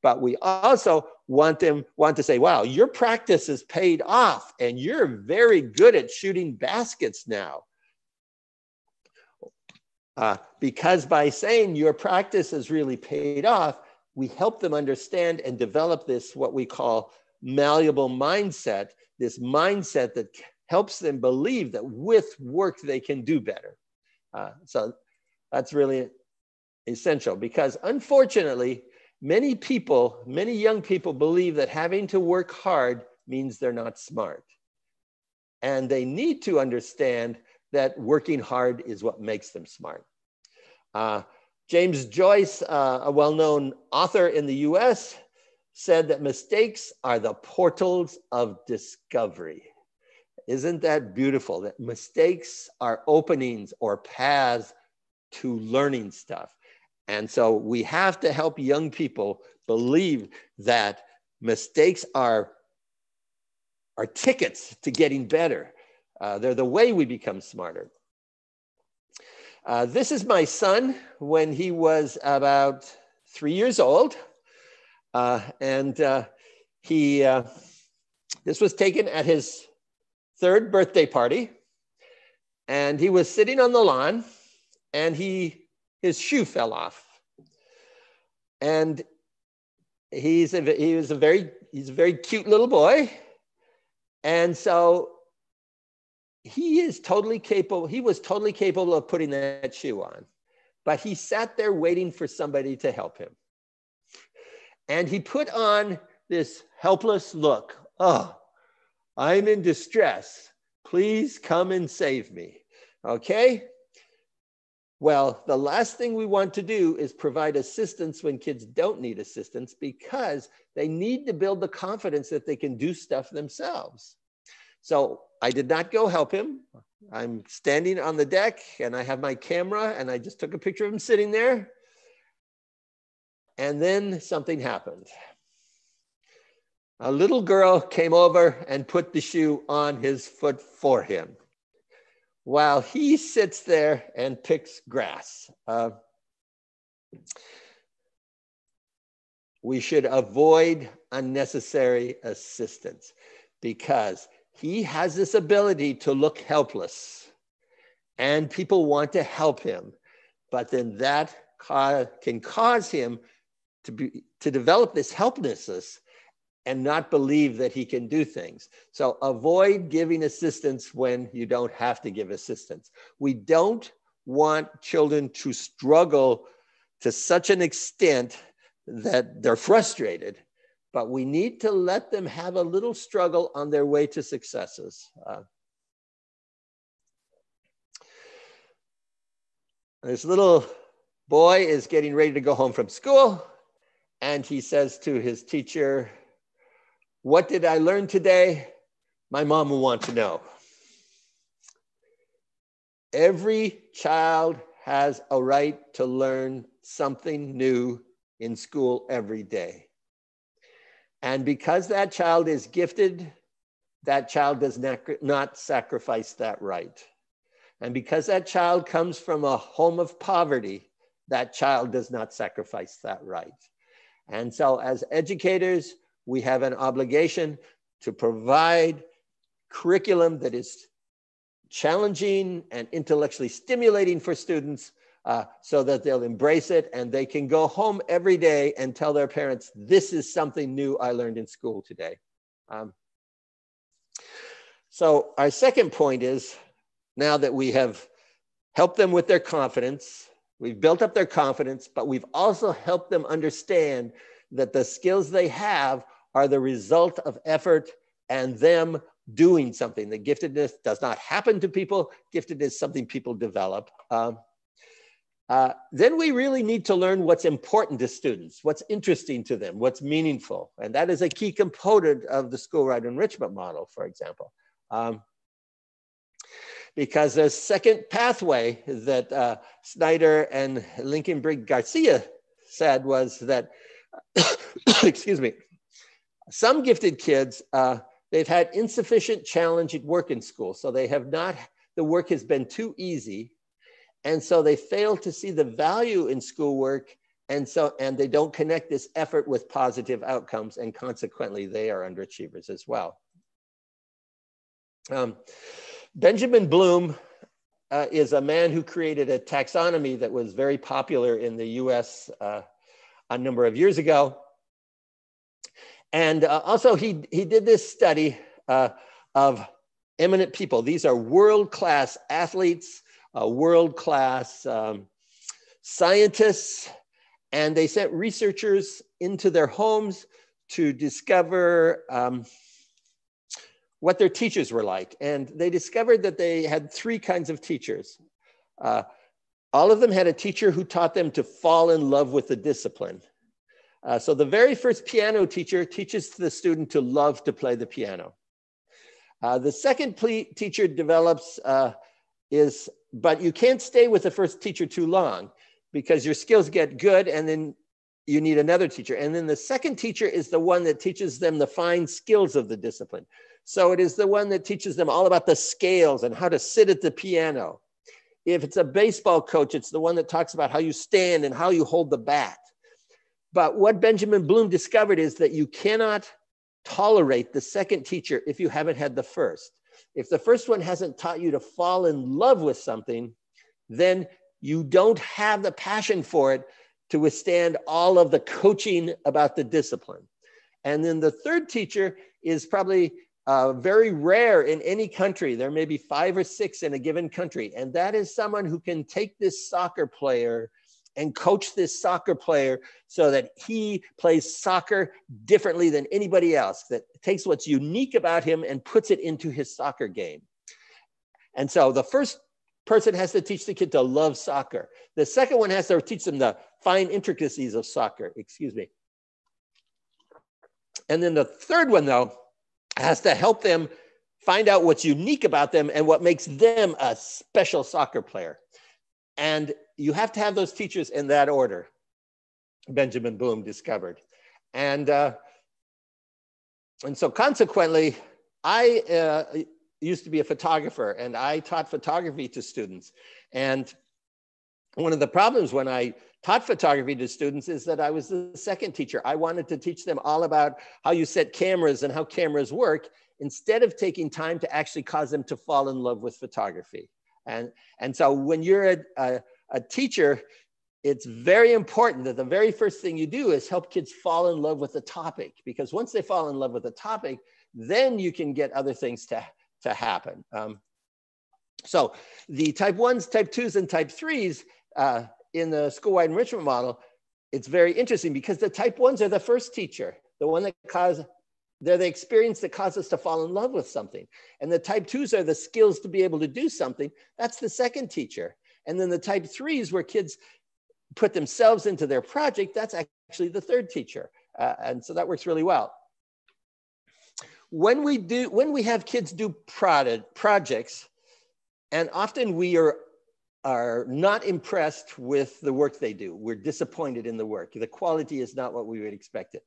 But we also want to say, "Wow, your practice has paid off and you're very good at shooting baskets now." Because by saying your practice has really paid off, we help them understand and develop this, what we call malleable mindset, this mindset that helps them believe that with work they can do better. So that's really essential, because unfortunately, many young people believe that having to work hard means they're not smart. And they need to understand that working hard is what makes them smart. James Joyce, a well-known author in the US, said that mistakes are the portals of discovery. Isn't that beautiful? That mistakes are openings or paths to learning stuff. And so we have to help young people believe that mistakes are are tickets to getting better. They're the way we become smarter. This is my son when he was about 3 years old. This was taken at his 3rd birthday party. And he was sitting on the lawn and his shoe fell off. And he's a very cute little boy. And so he was totally capable of putting that shoe on, but he sat there waiting for somebody to help him. And he put on this helpless look. Oh, I'm in distress. Please come and save me. Okay? Well, the last thing we want to do is provide assistance when kids don't need assistance, because they need to build the confidence that they can do stuff themselves. So I did not go help him. I'm standing on the deck and I have my camera and I just took a picture of him sitting there. And then something happened. A little girl came over and put the shoe on his foot for him, while he sits there and picks grass. We should avoid unnecessary assistance, because he has this ability to look helpless and people want to help him, but then that can cause him to develop this helplessness and not believe that he can do things. So avoid giving assistance when you don't have to give assistance. We don't want children to struggle to such an extent that they're frustrated, but we need to let them have a little struggle on their way to successes. This little boy is getting ready to go home from school, and he says to his teacher, "What did I learn today? My mom will want to know." Every child has a right to learn something new in school every day. And because that child is gifted, that child does not sacrifice that right. And because that child comes from a home of poverty, that child does not sacrifice that right. And so as educators, we have an obligation to provide curriculum that is challenging and intellectually stimulating for students, so that they'll embrace it and they can go home every day and tell their parents, "This is something new I learned in school today." So our second point is, now that we have helped them with their confidence, we've built up their confidence, but we've also helped them understand that the skills they have are the result of effort and them doing something. The giftedness does not happen to people. Giftedness is something people develop. Then we really need to learn what's important to students, what's interesting to them, what's meaningful. And that is a key component of the school-wide enrichment model, for example. Because the second pathway that Snyder and Lincoln Garcia said was that, excuse me, some gifted kids, they've had insufficient challenge at work in school. So they have not, the work has been too easy. And so they fail to see the value in schoolwork, and they don't connect this effort with positive outcomes, and consequently they are underachievers as well. Benjamin Bloom is a man who created a taxonomy that was very popular in the US a number of years ago. And also he did this study of eminent people. These are world-class athletes, world-class scientists, and they sent researchers into their homes to discover what their teachers were like. And they discovered that they had three kinds of teachers. All of them had a teacher who taught them to fall in love with the discipline. So the very first piano teacher teaches the student to love to play the piano. The second teacher develops but you can't stay with the first teacher too long, because your skills get good and then you need another teacher. And then the second teacher is the one that teaches them the fine skills of the discipline. So it is the one that teaches them all about the scales and how to sit at the piano. If it's a baseball coach, it's the one that talks about how you stand and how you hold the bat. But what Benjamin Bloom discovered is that you cannot tolerate the second teacher if you haven't had the first. If the first one hasn't taught you to fall in love with something, then you don't have the passion for it to withstand all of the coaching about the discipline. And then the third teacher is probably very rare in any country. There may be 5 or 6 in a given country. And that is someone who can take this soccer player and coach this soccer player so that he plays soccer differently than anybody else, that takes what's unique about him and puts it into his soccer game. And so the first person has to teach the kid to love soccer. The second one has to teach them the fine intricacies of soccer, And then the third one, though, has to help them find out what's unique about them and what makes them a special soccer player. And you have to have those teachers in that order, Benjamin Bloom discovered. And so consequently, I used to be a photographer, and I taught photography to students. And one of the problems when I taught photography to students is that I was the second teacher. I wanted to teach them all about how you set cameras and how cameras work, instead of taking time to actually cause them to fall in love with photography. And so when you're a teacher, it's very important that the very first thing you do is help kids fall in love with the topic, because once they fall in love with the topic, then you can get other things to happen. So the type 1s, type 2s, and type 3s in the school-wide enrichment model, it's very interesting because the type 1s are the first teacher, the one that they're the experience that causes us to fall in love with something. And the type 2s are the skills to be able to do something. That's the second teacher. And then the type 3s, where kids put themselves into their project, that's actually the third teacher. And so that works really well. When we have kids do projects, and often we are not impressed with the work they do. We're disappointed in the work. The quality is not what we would expect it.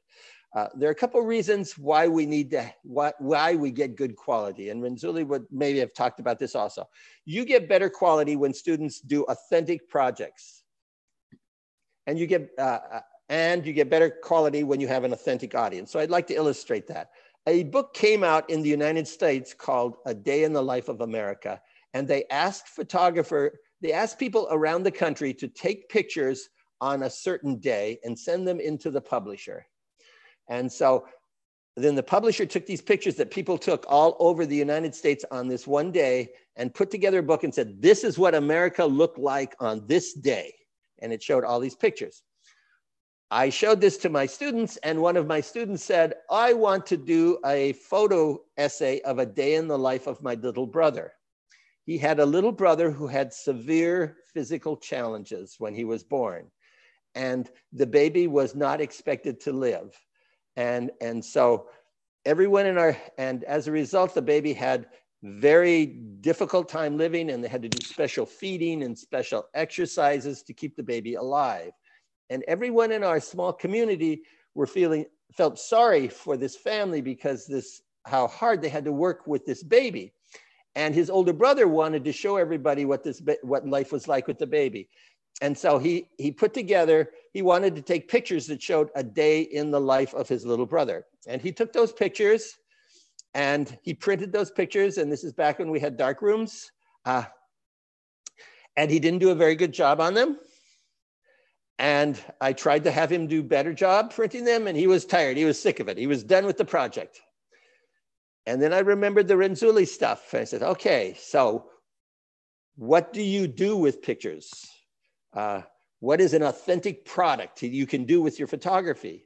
There are a couple of reasons why we need to, why we get good quality. And Renzulli would maybe have talked about this also. You get better quality when students do authentic projects. And you get better quality when you have an authentic audience. So I'd like to illustrate that. A book came out in the United States called A Day in the Life of America. And they asked people around the country to take pictures on a certain day and send them into the publisher. And so then the publisher took these pictures that people took all over the United States on this one day and put together a book and said, this is what America looked like on this day. And it showed all these pictures. I showed this to my students, and one of my students said, I want to do a photo essay of a day in the life of my little brother. He had a little brother who had severe physical challenges when he was born, and the baby was not expected to live. And so everyone and as a result, the baby had very difficult time living, and they had to do special feeding and special exercises to keep the baby alive. And everyone in our small community felt sorry for this family because how hard they had to work with this baby. And his older brother wanted to show everybody what life was like with the baby. And so he wanted to take pictures that showed a day in the life of his little brother. And he took those pictures and he printed those pictures. And this is back when we had dark rooms. And he didn't do a very good job on them. And I tried to have him do a better job printing them, and he was tired. He was sick of it. He was done with the project. And then I remembered the Renzulli stuff. And I said, okay, so what do you do with pictures? What is an authentic product you can do with your photography?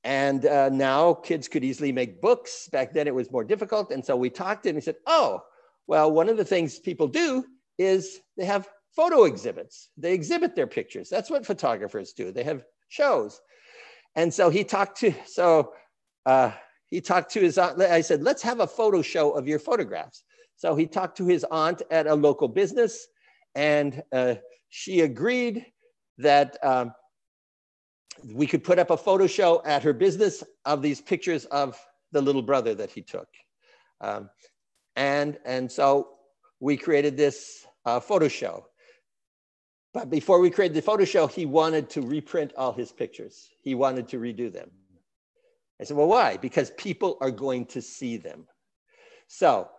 And now kids could easily make books. Back then it was more difficult. And so we talked and he said, oh, well, one of the things people do is they have photo exhibits. They exhibit their pictures. That's what photographers do. They have shows. And so he talked to his aunt. I said, let's have a photo show of your photographs. So he talked to his aunt at a local business, and she agreed that we could put up a photo show at her business of these pictures of the little brother that he took. And so we created this photo show. But before we created the photo show, he wanted to reprint all his pictures. He wanted to redo them. I said, well, why? Because people are going to see them. So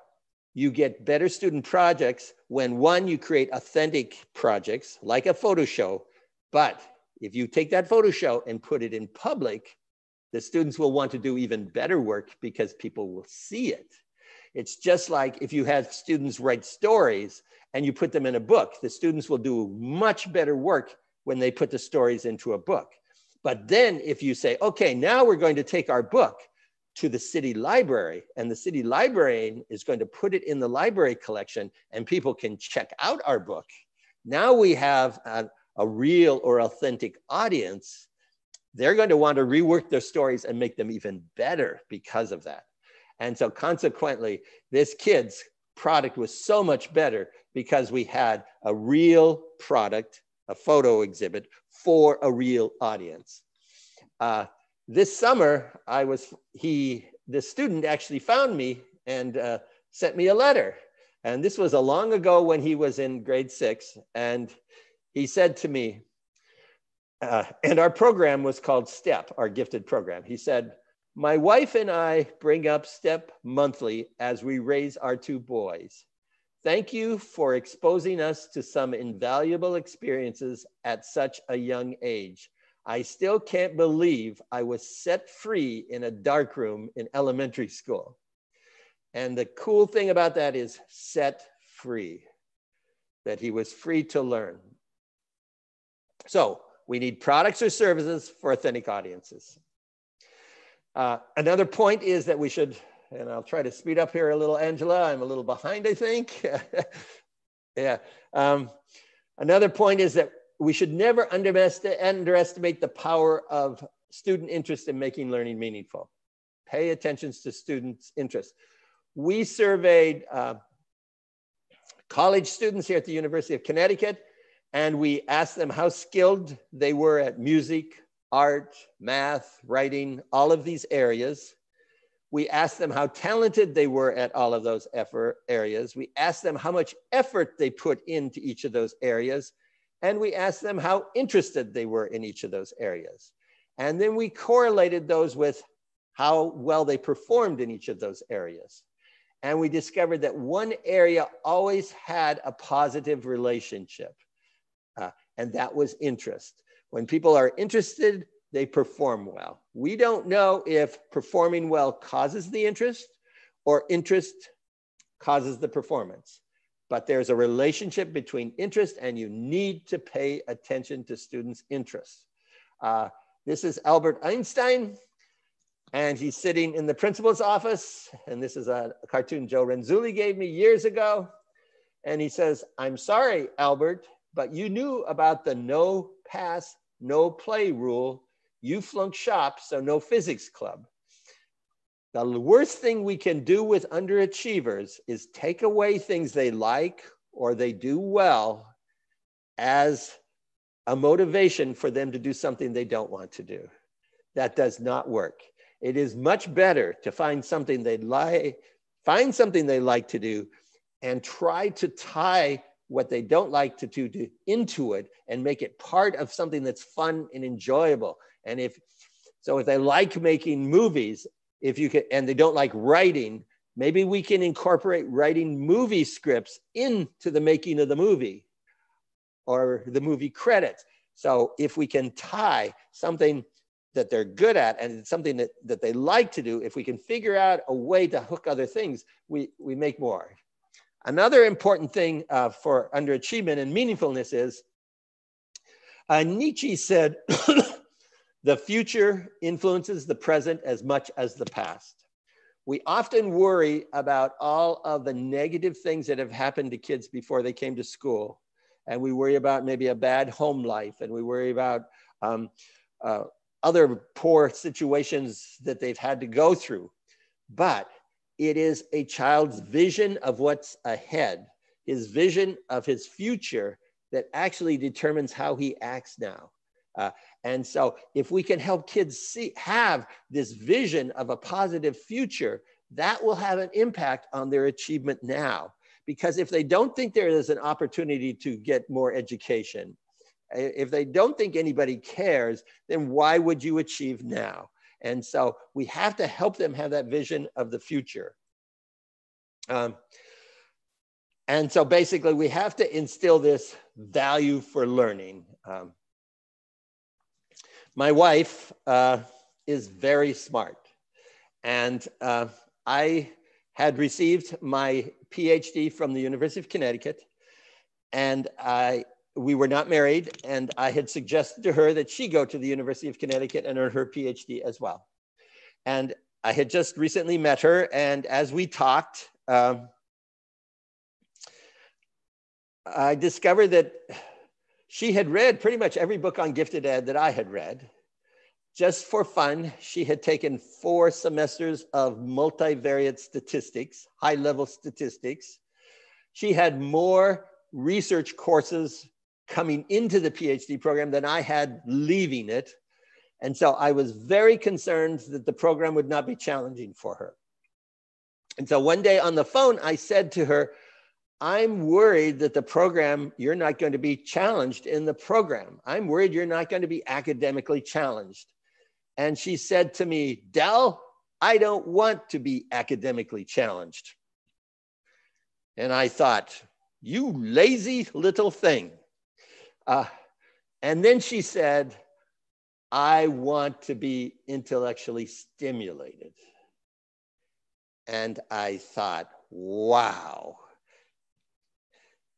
you get better student projects when, one, you create authentic projects like a photo show. But if you take that photo show and put it in public, the students will want to do even better work because people will see it. It's just like if you have students write stories and you put them in a book, the students will do much better work when they put the stories into a book. But then if you say, okay, now we're going to take our book to the city library, and the city librarian is going to put it in the library collection and people can check out our book. Now we have a real or authentic audience. They're going to want to rework their stories and make them even better because of that. And so consequently, this kid's product was so much better because we had a real product, a photo exhibit for a real audience. This summer, the student actually found me and sent me a letter. And this was a long ago when he was in grade 6. And he said to me, and our program was called STEP, our gifted program. He said, my wife and I bring up STEP monthly as we raise our 2 boys. Thank you for exposing us to some invaluable experiences at such a young age. I still can't believe I was set free in a darkroom in elementary school. And the cool thing about that is set free, that he was free to learn. So we need products or services for authentic audiences. Another point is that we should, and I'll try to speed up here a little, Angela, I'm a little behind, I think. Yeah. Another point is that we should never underestimate the power of student interest in making learning meaningful. Pay attention to students' interest. We surveyed college students here at the University of Connecticut, and we asked them how skilled they were at music, art, math, writing, all of these areas. We asked them how talented they were at all of those areas. We asked them how much effort they put into each of those areas. And we asked them how interested they were in each of those areas. And then we correlated those with how well they performed in each of those areas. And we discovered that one area always had a positive relationship, and that was interest. When people are interested, they perform well. We don't know if performing well causes the interest or interest causes the performance. But there's a relationship between interest, and you need to pay attention to students' interests. This is Albert Einstein, and he's sitting in the principal's office. And this is a cartoon Joe Renzulli gave me years ago. And he says, I'm sorry, Albert, but you knew about the no pass, no play rule. You flunked shop, so no physics club. The worst thing we can do with underachievers is take away things they like or they do well as a motivation for them to do something they don't want to do. That does not work. It is much better to find something they like to do and try to tie what they don't like to do into it and make it part of something that's fun and enjoyable. And if they like making movies, and they don't like writing, maybe we can incorporate writing movie scripts into the making of the movie or the movie credits. So if we can tie something that they're good at and something that they like to do, if we can figure out a way to hook other things, we make more. Another important thing for underachievement and meaningfulness is, Nietzsche said, the future influences the present as much as the past. We often worry about all of the negative things that have happened to kids before they came to school. And we worry about maybe a bad home life, and we worry about other poor situations that they've had to go through. But it is a child's vision of what's ahead, his vision of his future, that actually determines how he acts now. And so if we can help kids have this vision of a positive future, that will have an impact on their achievement now. Because if they don't think there is an opportunity to get more education, if they don't think anybody cares, then why would you achieve now? And so we have to help them have that vision of the future. And so basically we have to instill this value for learning. My wife is very smart, and I had received my PhD from the University of Connecticut, and we were not married, and I had suggested to her that she go to the University of Connecticut and earn her PhD as well. And I had just recently met her, and as we talked, I discovered that she had read pretty much every book on gifted ed that I had read. Just for fun, she had taken 4 semesters of multivariate statistics, high-level statistics. She had more research courses coming into the PhD program than I had leaving it. And so I was very concerned that the program would not be challenging for her. And so one day on the phone, I said to her, I'm worried that the program, you're not going to be challenged in the program. I'm worried you're not going to be academically challenged. And she said to me, Del, I don't want to be academically challenged. And I thought, you lazy little thing. And then she said, I want to be intellectually stimulated. And I thought, wow.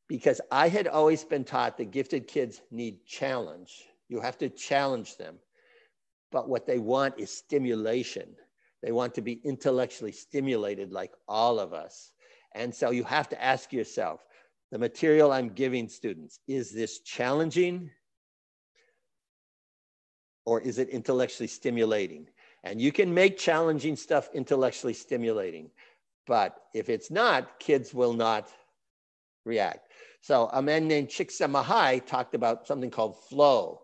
Because I had always been taught that gifted kids need challenge. You have to challenge them. But what they want is stimulation. They want to be intellectually stimulated like all of us. And so you have to ask yourself, the material I'm giving students, is this challenging or is it intellectually stimulating? And you can make challenging stuff intellectually stimulating. But if it's not, kids will not react. So a man named Csikszentmihalyi talked about something called flow.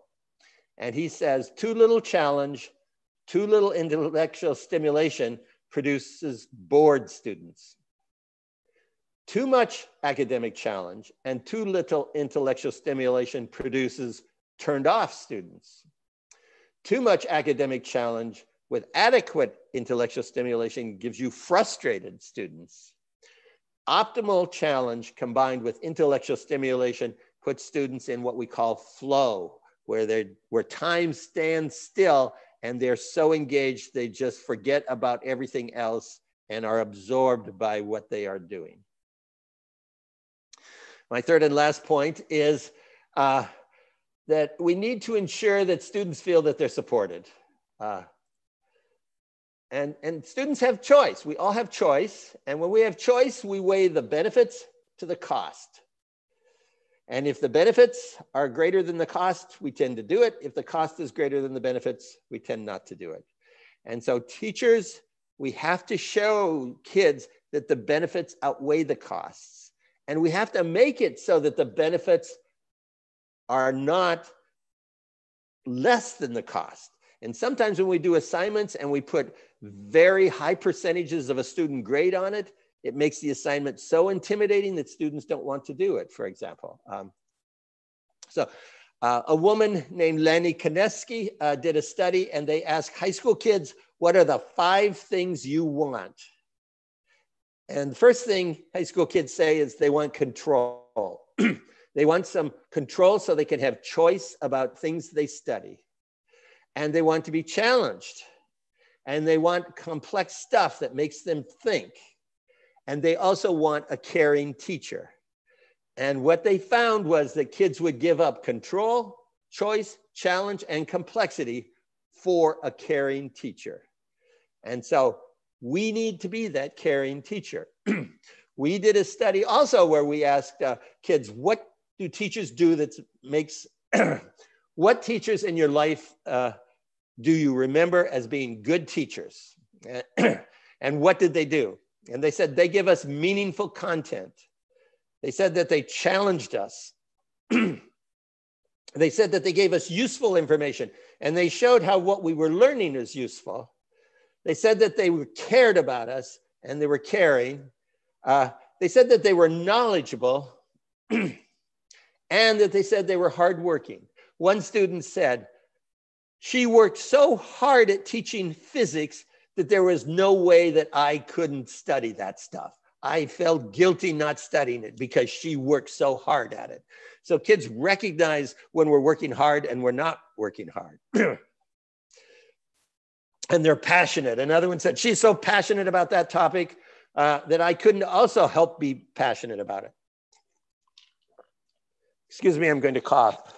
And he says, too little challenge, too little intellectual stimulation produces bored students. Too much academic challenge and too little intellectual stimulation produces turned off students. Too much academic challenge with adequate intellectual stimulation gives you frustrated students. Optimal challenge combined with intellectual stimulation puts students in what we call flow, where time stands still and they're so engaged they just forget about everything else and are absorbed by what they are doing. My third and last point is that we need to ensure that students feel that they're supported. And students have choice. We all have choice. And when we have choice, we weigh the benefits to the cost. And if the benefits are greater than the cost, we tend to do it. If the cost is greater than the benefits, we tend not to do it. And so teachers, we have to show kids that the benefits outweigh the costs. And we have to make it so that the benefits are not less than the cost. And sometimes when we do assignments and we put very high percentages of a student grade on it, it makes the assignment so intimidating that students don't want to do it, for example. A woman named Lenny Koneski did a study, and they asked high school kids, what are the 5 things you want? And the first thing high school kids say is they want control. They want some control so they can have choice about things they study. And they want to be challenged. And they want complex stuff that makes them think. And they also want a caring teacher. And what they found was that kids would give up control, choice, challenge, and complexity for a caring teacher. And so we need to be that caring teacher. We did a study also where we asked kids, what do teachers do that makes, what teachers in your life do you remember as being good teachers? And what did they do? And they said, they give us meaningful content. They said that they challenged us. They said that they gave us useful information, and they showed how what we were learning is useful. They said that they cared about us, and they were caring. They said that they were knowledgeable, and that they said they were hardworking. One student said, she worked so hard at teaching physics that there was no way that I couldn't study that stuff. I felt guilty not studying it because she worked so hard at it. So kids recognize when we're working hard and we're not working hard. And they're passionate. Another one said, she's so passionate about that topic that I couldn't also help be passionate about it. Excuse me, I'm going to cough.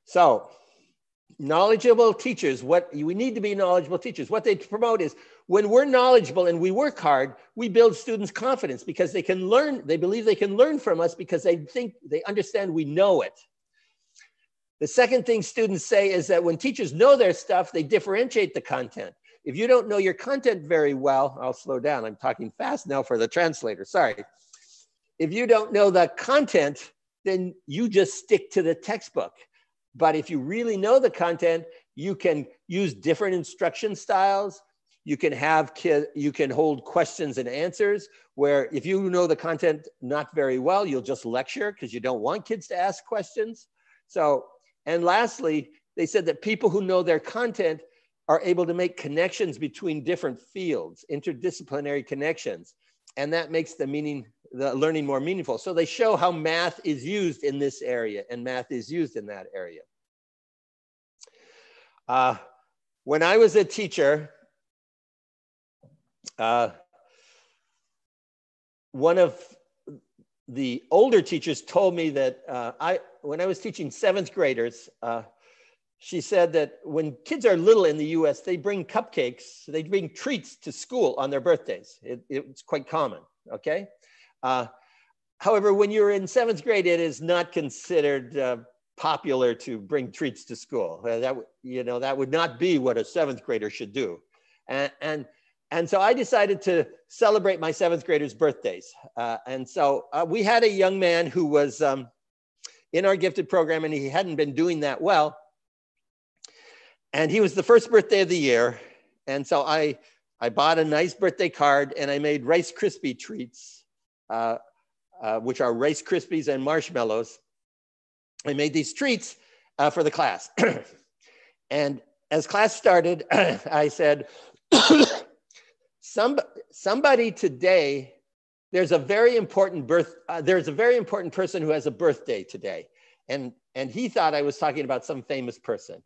So, knowledgeable teachers, we need to be knowledgeable teachers. What they promote is when we're knowledgeable and we work hard, we build students' confidence because they can learn, they believe they can learn from us because they think, they understand we know it. The second thing students say is that when teachers know their stuff, they differentiate the content. If you don't know your content very well, I'll slow down, I'm talking fast now for the translator, sorry. If you don't know the content, then you just stick to the textbook. But if you really know the content, you can use different instruction styles. You can hold questions and answers where if you know the content not very well, you'll just lecture because you don't want kids to ask questions. So, and lastly, they said that people who know their content are able to make connections between different fields, interdisciplinary connections. And that makes the learning more meaningful. So they show how math is used in this area and math is used in that area. When I was a teacher, one of the older teachers told me that when I was teaching 7th graders, she said that when kids are little in the US, they bring cupcakes, they bring treats to school on their birthdays. It's quite common, okay? However, when you're in 7th grade, it is not considered popular to bring treats to school. That would not be what a 7th grader should do. And so I decided to celebrate my 7th graders' birthdays. And so we had a young man who was in our gifted program and he hadn't been doing that well. And he was the first birthday of the year. And so I bought a nice birthday card and I made Rice Krispie treats, which are Rice Krispies and marshmallows. I made these treats for the class. And as class started, I said, somebody today, there's a very important person who has a birthday today. And he thought I was talking about some famous person.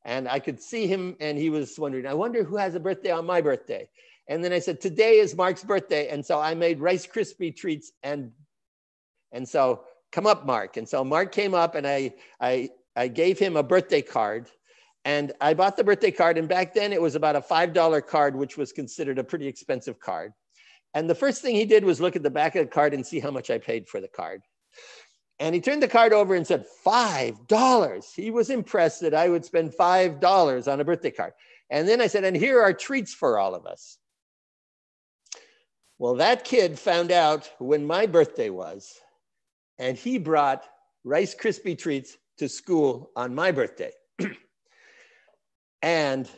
And I could see him and he was wondering, I wonder who has a birthday on my birthday. And then I said, today is Mark's birthday. And so I made Rice Krispie treats and so come up, Mark. And so Mark came up and I gave him a birthday card and I bought the birthday card. And back then it was about a $5 card, which was considered a pretty expensive card. And the first thing he did was look at the back of the card and see how much I paid for the card. And he turned the card over and said, $5. He was impressed that I would spend $5 on a birthday card. And then I said, and here are treats for all of us. Well, that kid found out when my birthday was, and he brought Rice Krispie treats to school on my birthday. And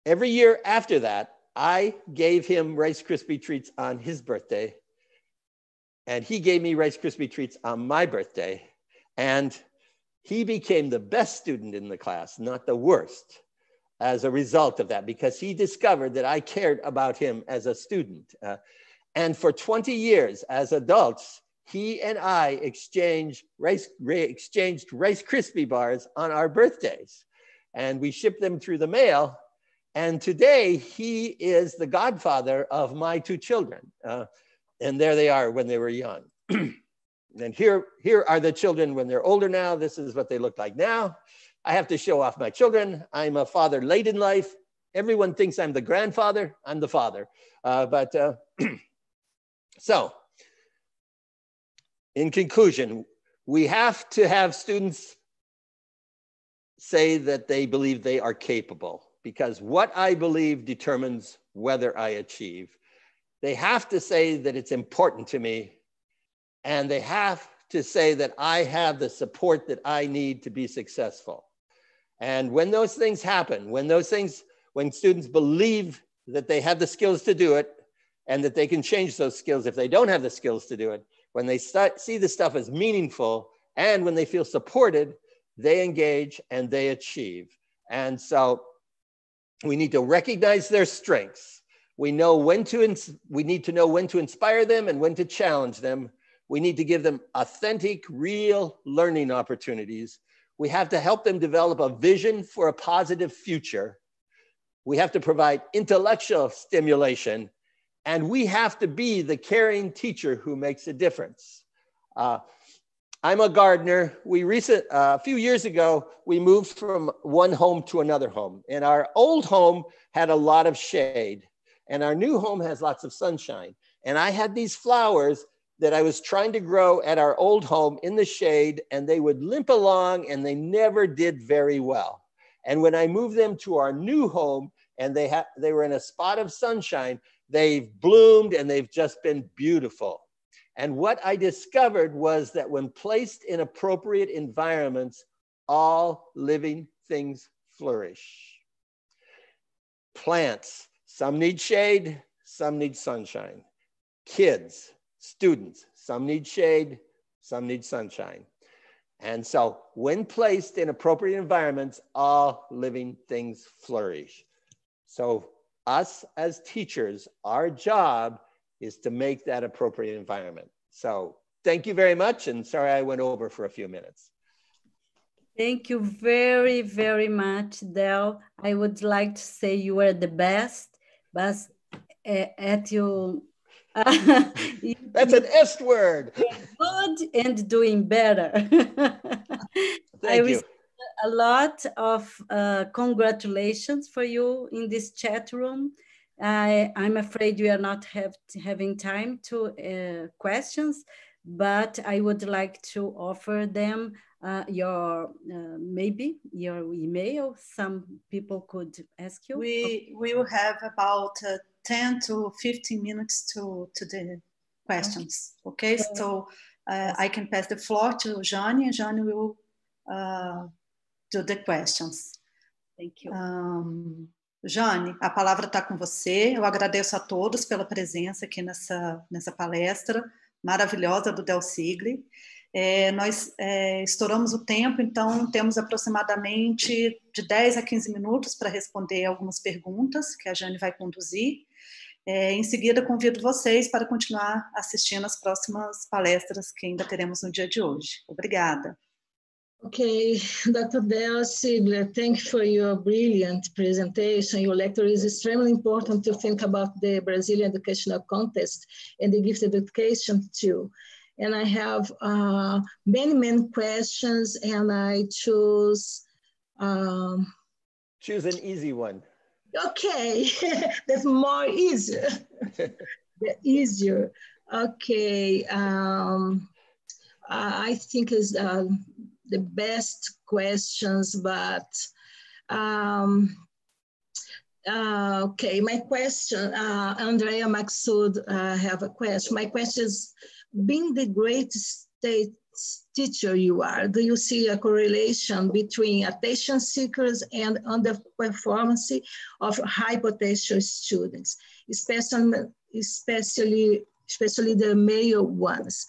every year after that, I gave him Rice Krispie treats on his birthday. And he gave me Rice Krispie treats on my birthday. And he became the best student in the class, not the worst, as a result of that, because he discovered that I cared about him as a student. And for 20 years as adults, he and I exchanged Rice Krispie bars on our birthdays. And we shipped them through the mail. And today he is the godfather of my 2 children. And there they are when they were young. And here are the children when they're older now. This is what they look like now. I have to show off my children. I'm a father late in life. Everyone thinks I'm the grandfather. I'm the father. So, in conclusion, we have to have students say that they believe they are capable, because what I believe determines whether I achieve. They have to say that it's important to me, and they have to say that I have the support that I need to be successful. And when those things happen, when students believe that they have the skills to do it and that they can change those skills if they don't have the skills to do it, when they see the stuff as meaningful and when they feel supported, they engage and they achieve. And so we need to recognize their strengths. We need to know when to inspire them and when to challenge them. We need to give them authentic, real learning opportunities. We have to help them develop a vision for a positive future. We have to provide intellectual stimulation, and we have to be the caring teacher who makes a difference. I'm a gardener. A few years ago, we moved from one home to another home, and our old home had a lot of shade, and our new home has lots of sunshine. And I had these flowers that I was trying to grow at our old home in the shade, and they would limp along and they never did very well. And when I moved them to our new home and they were in a spot of sunshine, they've bloomed and they've just been beautiful. And what I discovered was that when placed in appropriate environments, all living things flourish. Plants, some need shade, some need sunshine. Kids, students, some need shade, some need sunshine. And so when placed in appropriate environments, all living things flourish. So us as teachers, our job is to make that appropriate environment. So thank you very much, and sorry I went over for a few minutes. Thank you very, very much, Del. I would like to say you are the best, but at your... That's an S word. Good and doing better. Thank you. A lot of congratulations for you in this chat room. I'm afraid we are not having time to questions, but I would like to offer them maybe your email. Some people could ask you. We will have about 10 to 15 minutes to the questions. Okay, so I can pass the floor to Jane, and Jane will do the questions. Thank you. Jane, a palavra está com você. Eu agradeço a todos pela presença aqui nessa palestra maravilhosa do Del Siegle. Nós estouramos o tempo, então temos aproximadamente de 10 a 15 minutos para responder algumas perguntas que a Jane vai conduzir. Em seguida, convido vocês para continuar assistindo as próximas palestras que ainda teremos no dia de hoje. Obrigada. Okay, Dr. Del Siegle, thank you for your brilliant presentation. Your lecture is extremely important to think about the Brazilian educational context and the gifted education too. And I have many questions, and I choose... Choose an easy one. Okay, that's more easier. The easier. Okay, I think is the best questions, but okay, my question, Andrea Maxud have a question. My question is, being the great state teacher you are, do you see a correlation between attention seekers and underperformance of high potential students, especially the male ones?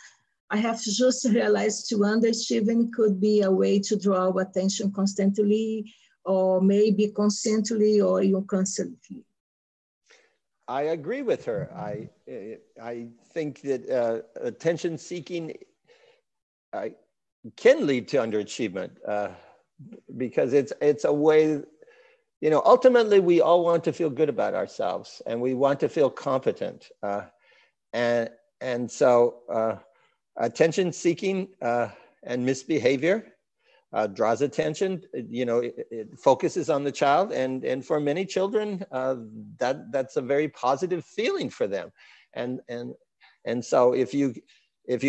I have just realized to underachieving could be a way to draw attention constantly, or maybe constantly or inconsistently. I agree with her. I think that attention seeking can lead to underachievement because it's a way, ultimately we all want to feel good about ourselves and we want to feel competent. And so attention seeking and misbehavior draws attention. It focuses on the child, and for many children, that's a very positive feeling for them. And so if you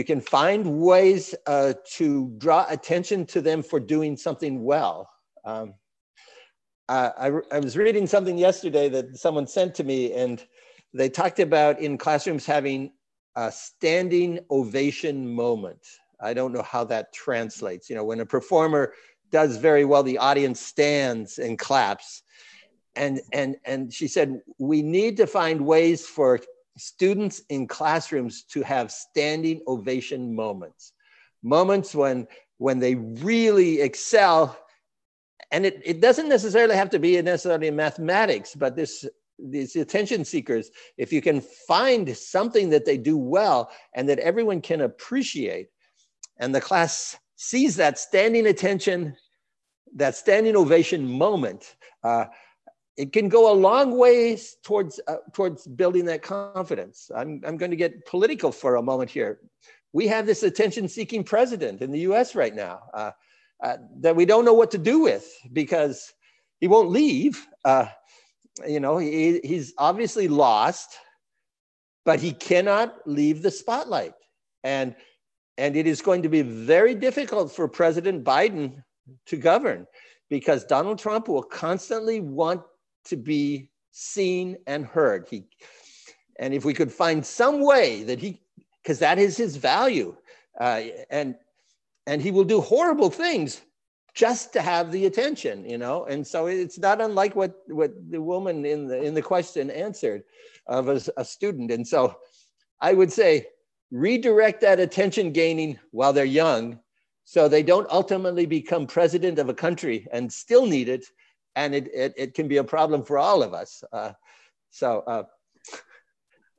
can find ways to draw attention to them for doing something well. I was reading something yesterday that someone sent to me, and they talked about in classrooms having a standing ovation moment. I don't know how that translates. You know, when a performer does very well, the audience stands and claps. And she said, we need to find ways for students in classrooms to have standing ovation moments. Moments when they really excel. And it doesn't necessarily have to be necessarily in mathematics, but these attention seekers, if you can find something that they do well and that everyone can appreciate, and the class sees that standing attention, that standing ovation moment, it can go a long ways towards building that confidence. I'm going to get political for a moment here. We have this attention-seeking president in the US right now that we don't know what to do with because he won't leave. You know, he's obviously lost, but he cannot leave the spotlight. And it is going to be very difficult for President Biden to govern because Donald Trump will constantly want to be seen and heard. And if we could find some way that because that is his value, and he will do horrible things just to have the attention, you know. And so it's not unlike what the woman in the question answered of a student. And so I would say redirect that attention gaining while they're young, so they don't ultimately become president of a country and still need it. And it can be a problem for all of us.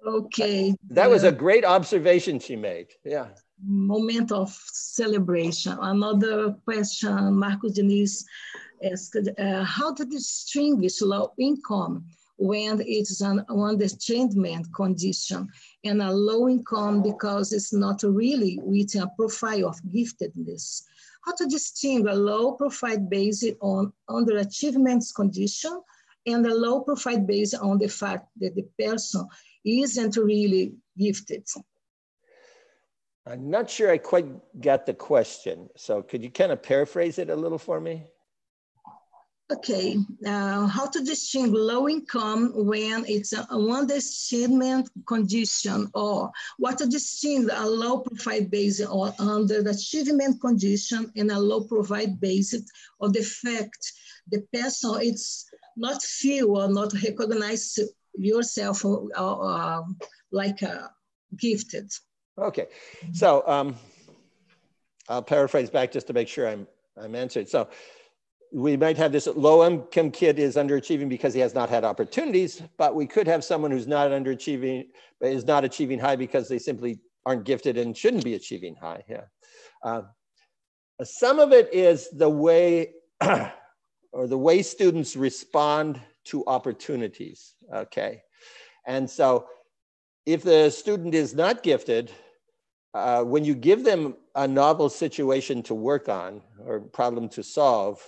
Okay. That was a great observation she made. Yeah. Moment of celebration. Another question, Marcos Diniz asked, how to distinguish low income when it's an underachievement condition and a low income because it's not really within a profile of giftedness? How to distinguish a low profile based on underachievement condition and a low profile based on the fact that the person isn't really gifted? I'm not sure I quite got the question. So could you kind of paraphrase it a little for me? Okay, how to distinguish low income when it's an underachievement condition, or what to distinguish a low profile based on underachievement condition and a low profile based on the fact the person it's not feel or not recognize yourself like gifted. Okay, so I'll paraphrase back just to make sure I'm answered. So we might have this low-income kid is underachieving because he has not had opportunities, but we could have someone who's not underachieving, but is not achieving high because they simply aren't gifted and shouldn't be achieving high. Yeah. Some of it is the way, or the way students respond to opportunities. Okay, and so if the student is not gifted, when you give them a novel situation to work on or problem to solve,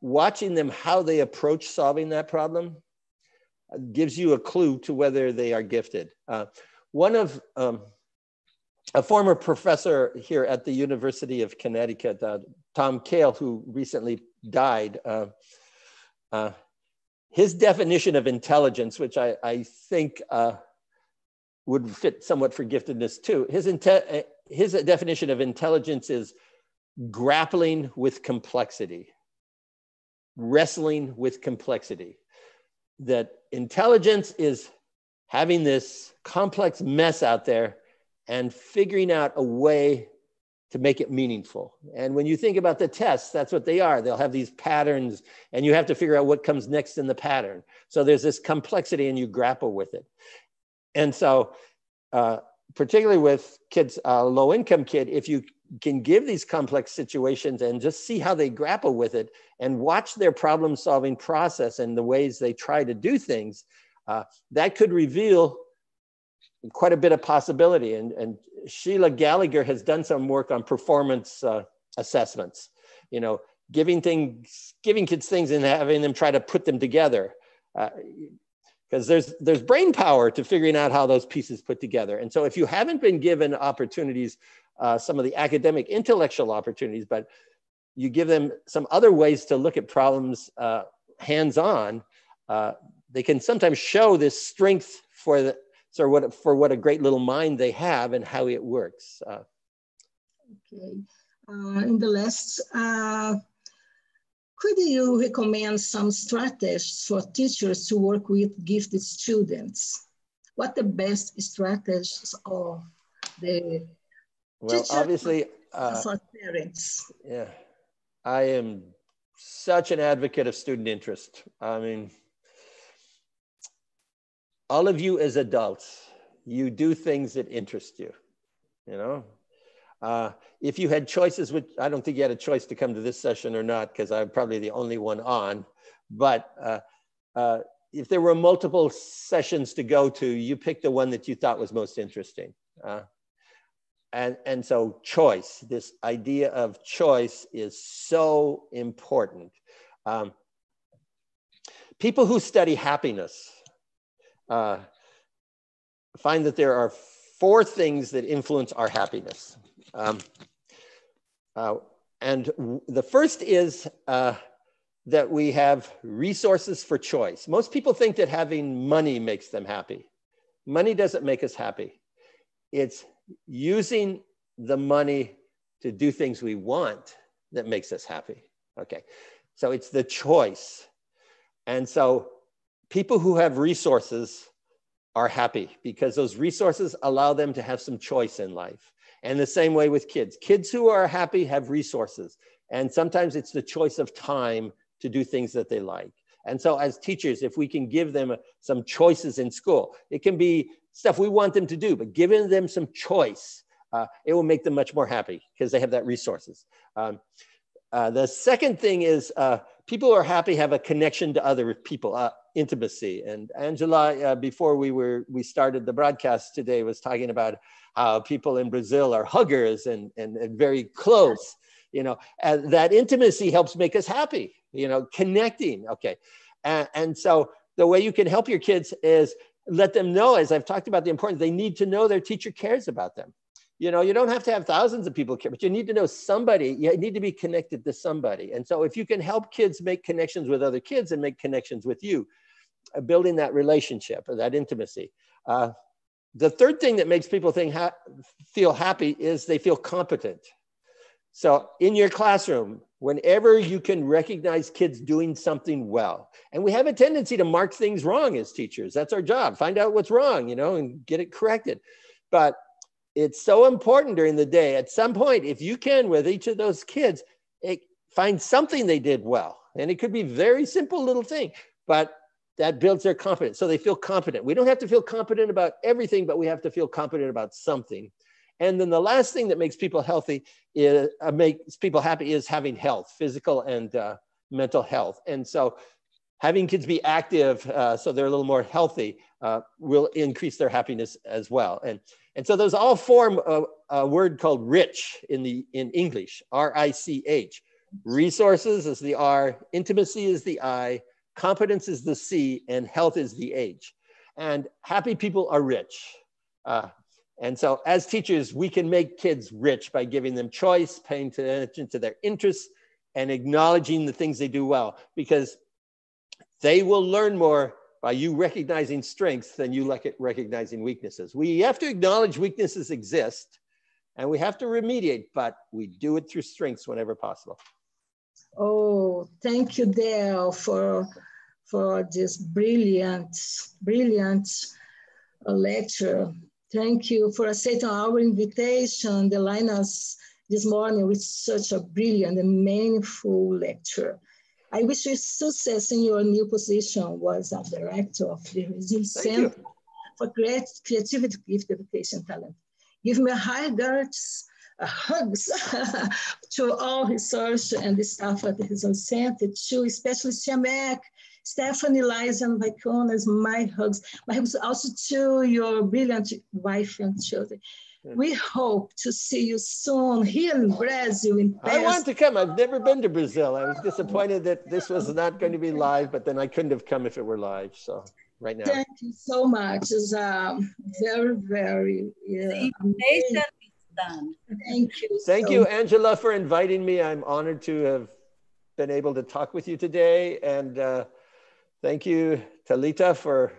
watching them how they approach solving that problem gives you a clue to whether they are gifted. One of a former professor here at the University of Connecticut, Tom Cale, who recently died, his definition of intelligence, which I think would fit somewhat for giftedness too. His definition of intelligence is grappling with complexity. Wrestling with complexity. That intelligence is having this complex mess out there and figuring out a way to make it meaningful. And when you think about the tests, that's what they are. They'll have these patterns and you have to figure out what comes next in the pattern. So there's this complexity and you grapple with it. And so particularly with kids, a low-income kid, if you can give these complex situations and just see how they grapple with it and watch their problem-solving process and the ways they try to do things, that could reveal quite a bit of possibility. And Sheila Gallagher has done some work on performance assessments, you know, giving kids things and having them try to put them together. Because there's brain power to figuring out how those pieces put together. And so if you haven't been given opportunities, some of the academic intellectual opportunities, but you give them some other ways to look at problems hands-on, they can sometimes show this strength for what a great little mind they have and how it works. Okay. In the last, could you recommend some strategies for teachers to work with gifted students? What the best strategies of the teachers obviously, for parents? Yeah, I am such an advocate of student interest. I mean, all of you as adults, you do things that interest you, you know? If you had choices, which I don't think you had a choice to come to this session or not, because I'm probably the only one on, but if there were multiple sessions to go to, you picked the one that you thought was most interesting. And so choice, this idea of choice is so important. People who study happiness find that there are 4 things that influence our happiness. And the first is that we have resources for choice. Most people think that having money makes them happy. Money doesn't make us happy. It's using the money to do things we want that makes us happy. Okay, so it's the choice. And so people who have resources are happy because those resources allow them to have some choice in life. And the same way with kids. Kids who are happy have resources. And sometimes it's the choice of time to do things that they like. And so as teachers, if we can give them some choices in school, it can be stuff we want them to do, but giving them some choice, it will make them much more happy because they have that resources. The second thing is people who are happy have a connection to other people, intimacy. And Angela, before we started the broadcast today, was talking about how people in Brazil are huggers and very close. You know, and that intimacy helps make us happy. You know, connecting. Okay, and so the way you can help your kids is let them know, as I've talked about, the importance. They need to know their teacher cares about them. You know, you don't have to have thousands of people care, but you need to know somebody. You need to be connected to somebody. And so if you can help kids make connections with other kids and make connections with you, building that relationship or that intimacy. The third thing that makes people feel happy is they feel competent. So in your classroom, whenever you can recognize kids doing something well, and we have a tendency to mark things wrong as teachers. That's our job. Find out what's wrong, you know, and get it corrected. But it's so important during the day. At some point, if you can, with each of those kids, find something they did well. And it could be very simple little thing, but that builds their confidence. So they feel competent. We don't have to feel competent about everything, but we have to feel competent about something. And then the last thing that makes people happy is having health, physical and mental health. And so having kids be active so they're a little more healthy will increase their happiness as well. And so those all form a word called rich in English, R-I-C-H. Resources is the R, intimacy is the I, competence is the C, and health is the H. And happy people are rich. And so as teachers, we can make kids rich by giving them choice, paying attention to their interests, and acknowledging the things they do well, because they will learn more by you recognizing strengths than you recognizing weaknesses. We have to acknowledge weaknesses exist, and we have to remediate, but we do it through strengths whenever possible. Oh, thank you, Dale, for this brilliant lecture. Thank you for accepting our invitation to line us this morning with such a brilliant and meaningful lecture. I wish you success in your new position as a director of the Resilience Center for Creativity, Gift, Education, Talent. Give me hugs to all research and the staff at the Resilience Center, to especially Siamek, Stephanie, Liza, and Vaikonas, my hugs also to your brilliant wife and children. We hope to see you soon here in Brazil. I want to come. I've never been to Brazil. I was disappointed that this was not going to be live, but then I couldn't have come if it were live. So right now. Thank you so much. It's very, very amazing. Done. Thank you. Thank you, Angela, for inviting me. I'm honored to have been able to talk with you today. And thank you, Talita, for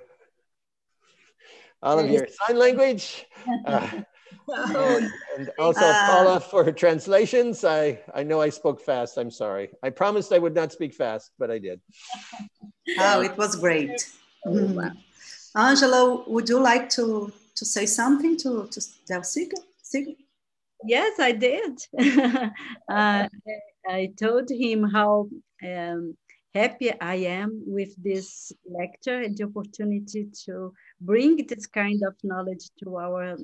all of your sign language. And also Paula for translations. I know I spoke fast. I'm sorry. I promised I would not speak fast, but I did. Oh, it was great. Angela, would you like to say something to Del Siegle? Yes, I did. I told him how happy I am with this lecture and the opportunity to bring this kind of knowledge to our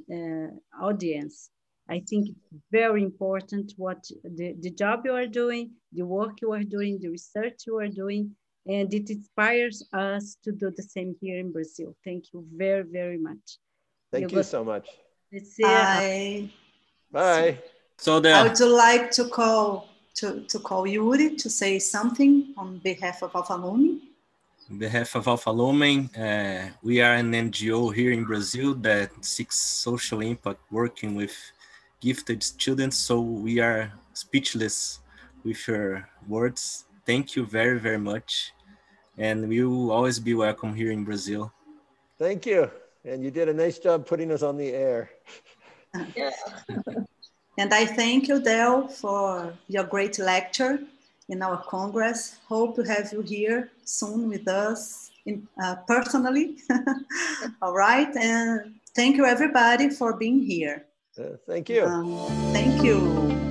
audience. I think it's very important what the job you are doing, the work you are doing, the research you are doing, and it inspires us to do the same here in Brazil. Thank you very, very much. Thank you so much. Bye. So there. I would like to call Yuri to say something on behalf of Alpha Lumen. On behalf of Alpha Lumen, we are an NGO here in Brazil that seeks social impact working with gifted students. So we are speechless with your words. Thank you very, very much. And we will always be welcome here in Brazil. Thank you. And you did a nice job putting us on the air. Yeah. And I thank you, Del, for your great lecture in our Congress. Hope to have you here soon with us personally. All right. And thank you, everybody, for being here. Thank you. Thank you.